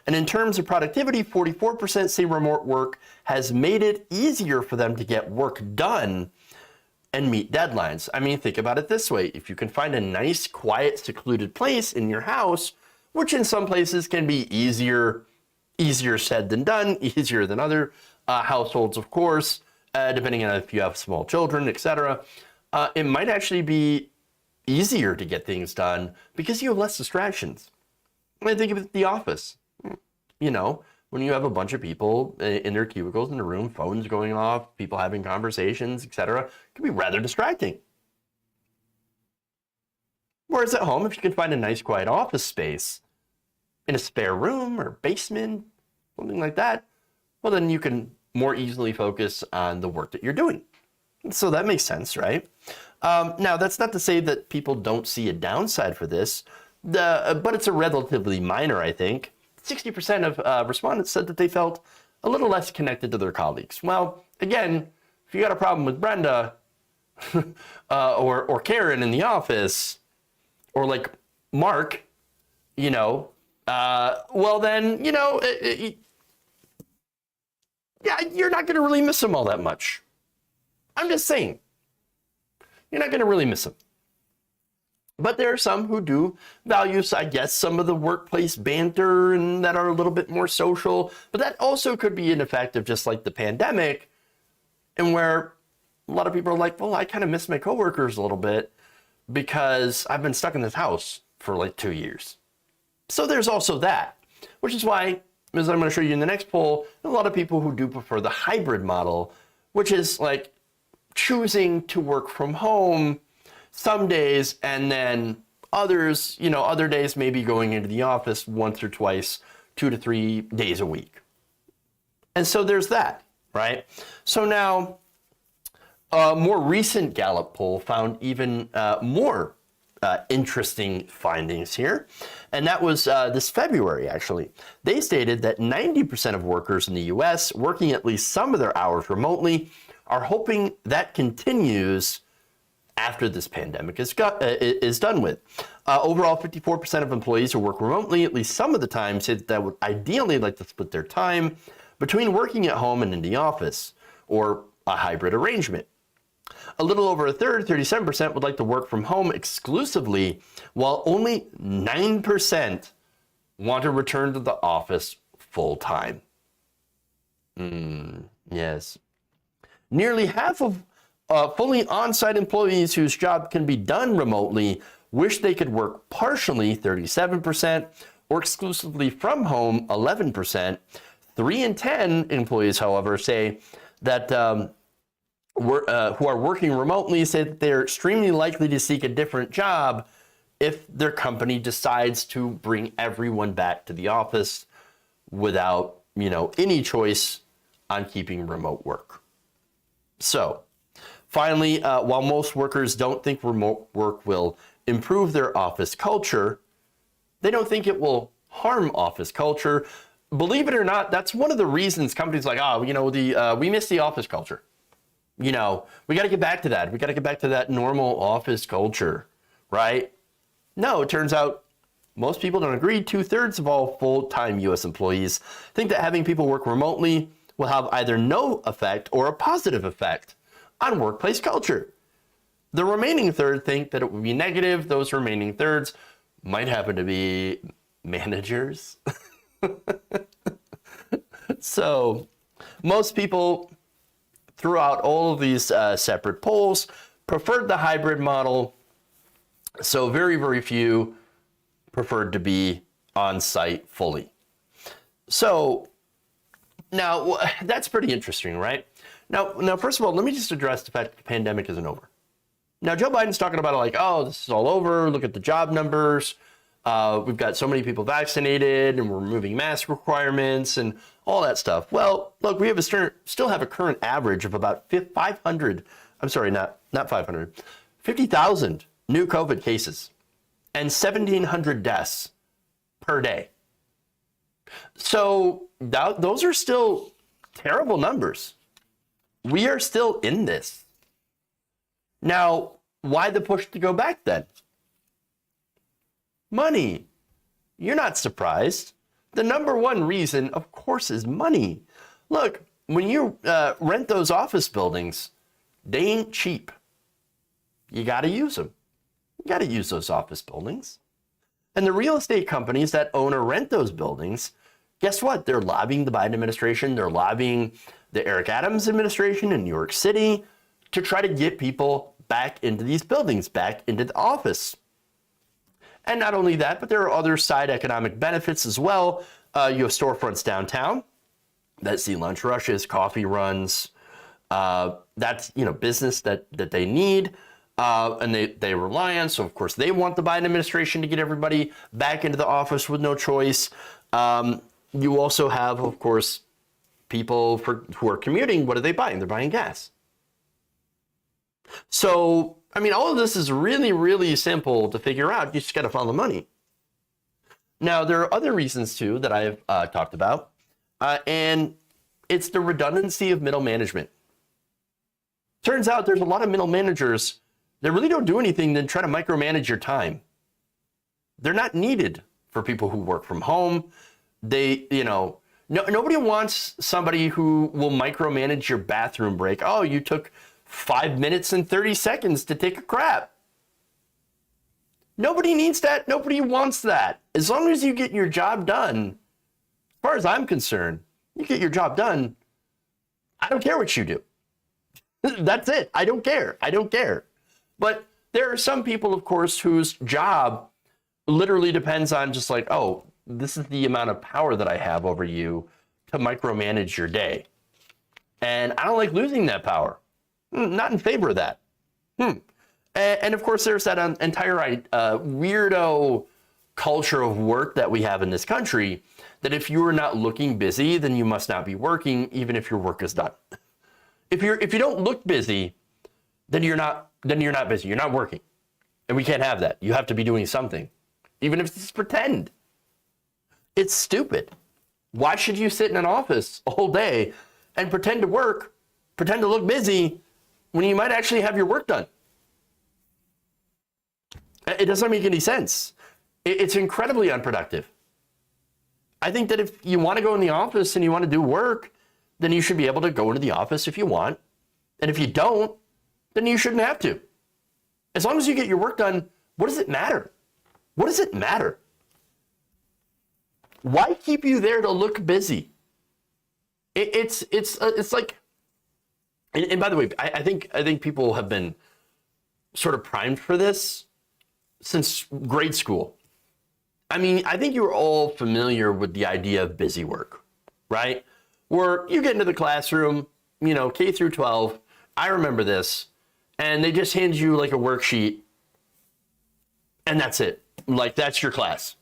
And in terms of productivity, 44% say remote work has made it easier for them to get work done and meet deadlines. I mean, think about it this way. If you can find a nice, quiet, secluded place in your house, which in some places can be easier said than done, easier than other households, of course, depending on if you have small children, etc. It might actually be easier to get things done because you have less distractions. I mean, think of it, the office. When you have a bunch of people in their cubicles in the room, phones going off, people having conversations, etc., it can be rather distracting. Whereas at home, if you can find a nice, quiet office space in a spare room or basement, something like that, well, then you can more easily focus on the work that you're doing. So that makes sense, right? Now, that's not to say that people don't see a downside for this, but it's a relatively minor, I think. 60% of respondents said that they felt a little less connected to their colleagues. Well, again, if you got a problem with Brenda or Karen in the office, or like Mark, well then, yeah, you're not going to really miss them all that much. I'm just saying. You're not going to really miss them. But there are some who do value, I guess, some of the workplace banter and that are a little bit more social. But that also could be an effect of just like the pandemic, and where a lot of people are like, well, I kind of miss my coworkers a little bit because I've been stuck in this house for like 2 years. So there's also that, which is why, as I'm going to show you in the next poll, a lot of people who do prefer the hybrid model, which is like choosing to work from home some days, and then others, other days maybe going into the office once or twice, 2 to 3 days a week. And so there's that, right? So now, a more recent Gallup poll found even more interesting findings here. And that was this February, actually. They stated that 90% of workers in the US working at least some of their hours remotely are hoping that continues after this pandemic is done with. Overall, 54% of employees who work remotely at least some of the time say that they would ideally like to split their time between working at home and in the office, or a hybrid arrangement. A little over a third, 37%, would like to work from home exclusively, while only 9% want to return to the office full time. Yes. Nearly half of fully on-site employees whose job can be done remotely wish they could work partially, 37%, or exclusively from home, 11%. 3 in 10 employees, however, say that who are working remotely say that they're extremely likely to seek a different job if their company decides to bring everyone back to the office without, any choice on keeping remote work. So, finally, while most workers don't think remote work will improve their office culture, They don't think it will harm office culture. Believe it or not, that's one of the reasons companies like, we miss the office culture. We got to get back to that. We got to get back to that normal office culture, right? No, it turns out most people don't agree. 2/3 of all full-time U.S. employees think that having people work remotely will have either no effect or a positive effect on workplace culture. The remaining third think that it would be negative. Those remaining thirds might happen to be managers. So most people throughout all of these separate polls preferred the hybrid model. So very, very few preferred to be on site fully. So now that's pretty interesting, right? Now, first of all, let me just address the fact that the pandemic isn't over. Now, Joe Biden's talking about it like, oh, this is all over. Look at the job numbers. We've got so many people vaccinated and we're removing mask requirements and all that stuff. Well, look, we still have a current average of about 50,000 new COVID cases and 1,700 deaths per day. So those are still terrible numbers. We are still in this. Now, why the push to go back then? Money. You're not surprised. The number one reason, of course, is money. Look, when you rent those office buildings, they ain't cheap. You got to use them. You got to use those office buildings. And the real estate companies that own or rent those buildings, guess what? They're lobbying the Biden administration. They're lobbying the Eric Adams administration in New York City to try to get people back into these buildings, back into the office. And not only that, but there are other side economic benefits as well. You have storefronts downtown that see lunch rushes, coffee runs. That's business that they need and they rely on. So of course they want the Biden administration to get everybody back into the office with no choice. You also have, of course, people who are commuting. What are they buying? They're buying gas. So, all of this is really, really simple to figure out. You just got to follow the money. Now, there are other reasons, too, that I've talked about. And it's the redundancy of middle management. Turns out there's a lot of middle managers that really don't do anything than try to micromanage your time. They're not needed for people who work from home. Nobody wants somebody who will micromanage your bathroom break. Oh, you took 5 minutes and 30 seconds to take a crap. Nobody needs that. Nobody wants that. As long as you get your job done, as far as I'm concerned, you get your job done. I don't care what you do. That's it. I don't care. But there are some people, of course, whose job literally depends on just like, oh, this is the amount of power that I have over you to micromanage your day. And I don't like losing that power. Not in favor of that. And of course, there's that entire weirdo culture of work that we have in this country, that if you are not looking busy, then you must not be working, even if your work is done. If you don't look busy, then you're not busy. You're not working. And we can't have that. You have to be doing something, even if it's pretend. It's stupid. Why should you sit in an office a whole day and pretend to work, pretend to look busy, when you might actually have your work done? It doesn't make any sense. It's incredibly unproductive. I think that if you want to go in the office and you want to do work, then you should be able to go into the office if you want. And if you don't, then you shouldn't have to. As long as you get your work done, what does it matter? What does it matter? Why keep you there to look busy? It's like, and by the way, I think people have been sort of primed for this since grade school. I think you're all familiar with the idea of busy work, right? Where you get into the classroom, K through 12. I remember this, and they just hand you like a worksheet, and that's it. Like, that's your class.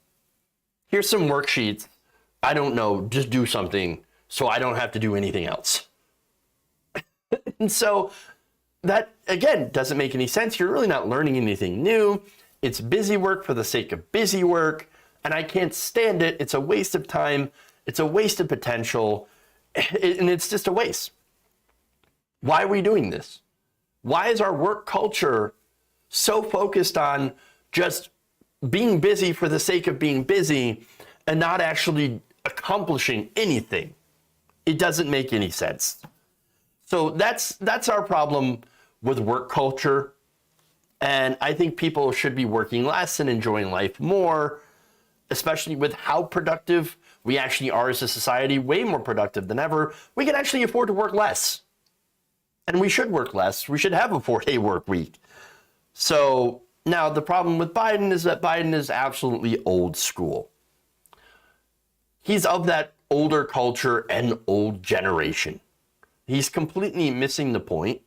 Here's some worksheets. I don't know, just do something so I don't have to do anything else. And so that, again, doesn't make any sense. You're really not learning anything new. It's busy work for the sake of busy work. And I can't stand it. It's a waste of time. It's a waste of potential. And it's just a waste. Why are we doing this? Why is our work culture so focused on just being busy for the sake of being busy and not actually accomplishing anything? It doesn't make any sense. So that's our problem with work culture. And I think people should be working less and enjoying life more, especially with how productive we actually are as a society, way more productive than ever. We can actually afford to work less. And we should work less. We should have a 4-day work week. So now the problem with Biden is that Biden is absolutely old school. He's of that older culture and old generation. He's completely missing the point.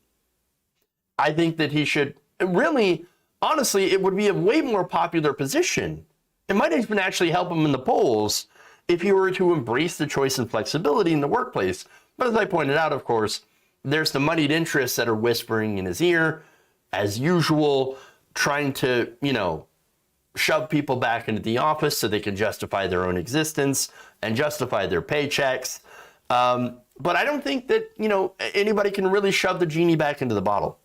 I think that he should really, honestly, it would be a way more popular position. It might even actually help him in the polls if he were to embrace the choice and flexibility in the workplace. But as I pointed out, of course, there's the moneyed interests that are whispering in his ear, as usual, trying to, shove people back into the office so they can justify their own existence and justify their paychecks. But I don't think that, anybody can really shove the genie back into the bottle.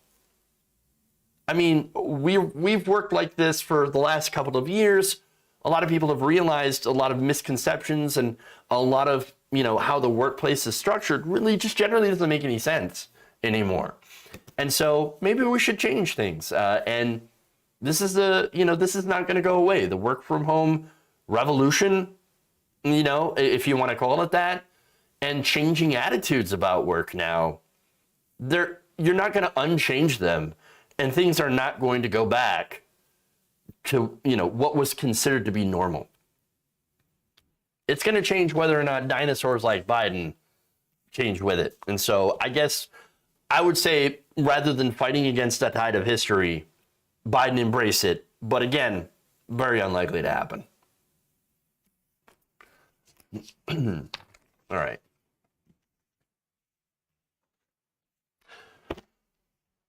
I mean, we've worked like this for the last couple of years. A lot of people have realized a lot of misconceptions and a lot of, how the workplace is structured really just generally doesn't make any sense anymore. And so maybe we should change things. And this is this is not going to go away. The work from home revolution, if you want to call it that, and changing attitudes about work now, you're not going to unchange them. And things are not going to go back to, what was considered to be normal. It's going to change whether or not dinosaurs like Biden change with it. And so I guess I would say, rather than fighting against that tide of history, Biden embrace it. But again, very unlikely to happen. All right.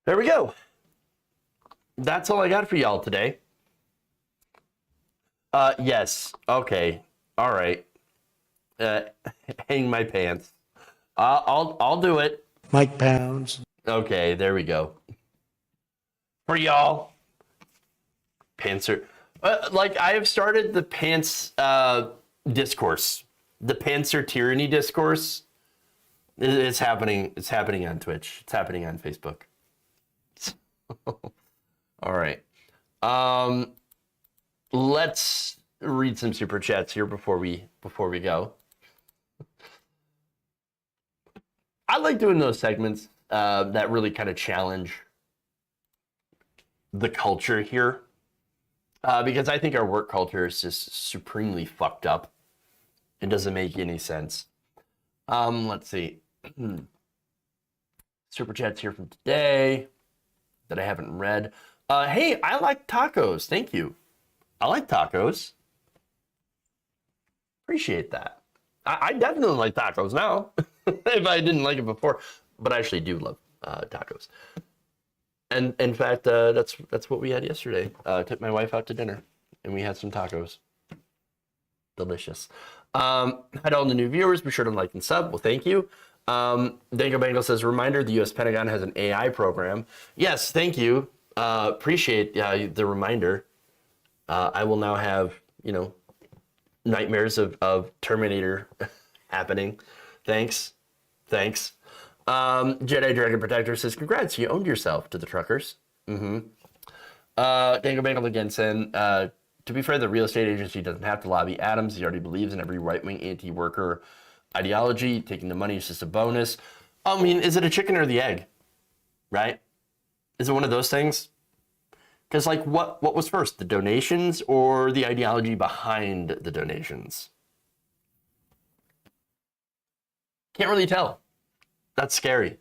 There we go. That's all I got for y'all today. Yes. Okay. All right. Hang my pants. I'll do it. Mike Pounds. Okay, there we go. For y'all, pantser. I have started the pants discourse, the pantser tyranny discourse. It's happening. It's happening on Twitch. It's happening on Facebook. All right. Let's read some super chats here before we go. I like doing those segments that really kind of challenge the culture here because I think our work culture is just supremely fucked up. It doesn't make any sense. Let's see. Super chats here from today that I haven't read. Hey, I like tacos. Thank you. I like tacos. Appreciate that. I definitely like tacos now. If I didn't like it before, but I actually do love tacos. And in fact, that's what we had yesterday. Took my wife out to dinner, and we had some tacos. Delicious. Hi to all the new viewers. Be sure to like and sub. Well, thank you. Dango Bango says, reminder, the U.S. Pentagon has an AI program. Yes, thank you. Appreciate the reminder. I will now have, nightmares of Terminator happening. Thanks. Jedi Dragon Protector says, congrats, you owned yourself to the truckers. Dango Bangle again saying, to be fair, the real estate agency doesn't have to lobby Adams. He already believes in every right-wing anti-worker ideology. Taking the money is just a bonus. I mean, is it a chicken or the egg? Right? Is it one of those things? Because, what was first, the donations or the ideology behind the donations? Can't really tell. That's scary.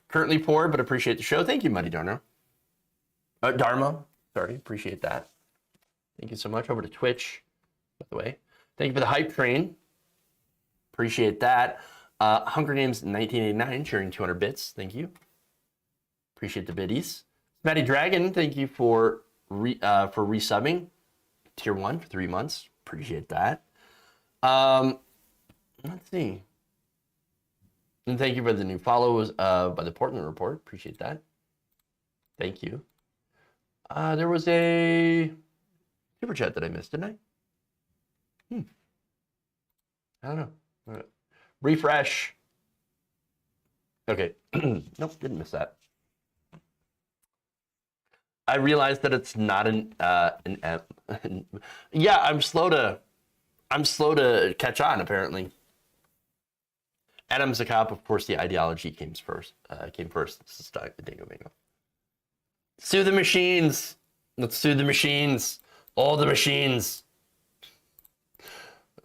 Currently poor, but appreciate the show. Thank you, Muddy Dharma. Sorry, appreciate that. Thank you so much. Over to Twitch, by the way. Thank you for the hype train. Appreciate that. Hunger Games 1989, sharing 200 bits. Thank you. Appreciate the biddies. Matty Dragon, thank you for resubbing. Tier 1 for 3 months. Appreciate that. Let's see. And thank you for the new follows by the Portland Report. Appreciate that. Thank you. There was a super chat that I missed, didn't I? I don't know. Refresh. Okay. Nope, didn't miss that. I realized that it's not an M. Yeah, I'm slow to catch on, apparently. Adam Zakop, of course, the ideology came first. This is Dingo Bingo. Sue the machines. Let's sue the machines. All the machines.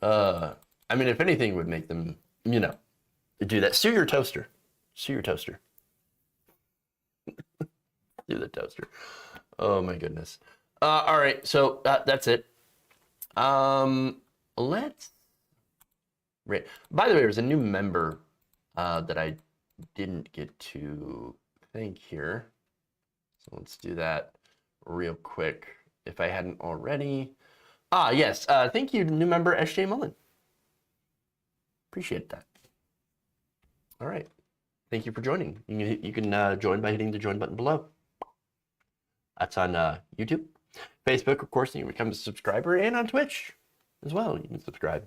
I mean, if anything would make them, do that. Sue your toaster. Sue your toaster. Sue the toaster. Oh my goodness. All right, so that's it. Let's. Right. By the way, there's a new member that I didn't get to thank here. So let's do that real quick if I hadn't already. Yes. Thank you, new member SJ Mullen. Appreciate that. All right. Thank you for joining. You can join by hitting the join button below. That's on YouTube, Facebook, of course, and you become a subscriber, and on Twitch as well. You can subscribe.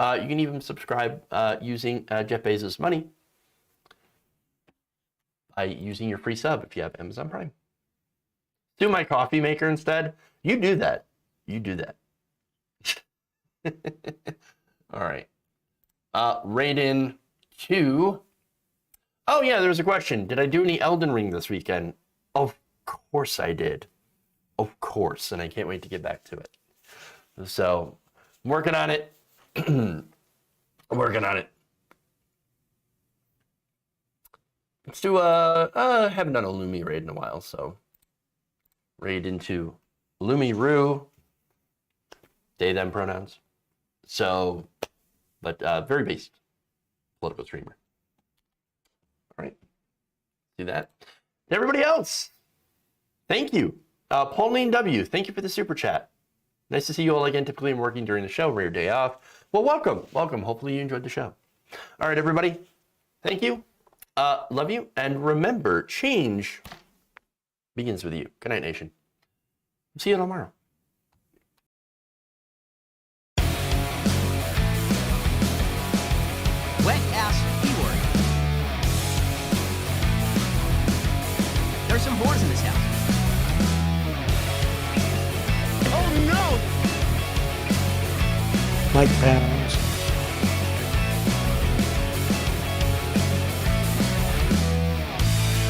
You can even subscribe using Jeff Bezos' money by using your free sub if you have Amazon Prime. Do my coffee maker instead. You do that. You do that. All right. Right in to. Oh yeah, there was a question. Did I do any Elden Ring this weekend? Of course I did. Of course, and I can't wait to get back to it. So, I'm working on it. I'm working on it. Let's do haven't done a Lumi raid in a while, so raid into Lumi Rue. They them pronouns. So, but very based political streamer. All right, do that. And everybody else, thank you. Pauline W, thank you for the super chat. Nice to see you all again. Typically I'm working during the show, rare day off. Well, welcome. Hopefully you enjoyed the show. All right, everybody. Thank you. Love you. And remember, change begins with you. Good night, nation. See you tomorrow. Wet ass keyword. There's some whores in this house. Oh no! Mike Pounds.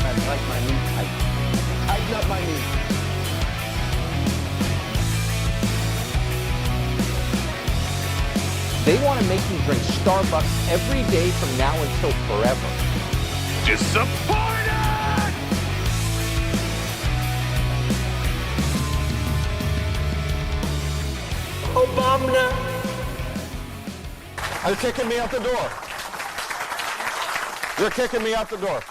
I like my knee tight. Tighten up my knee. They want to make me drink Starbucks every day from now until forever. Disappointed! Obama. They're kicking me out the door. They're kicking me out the door.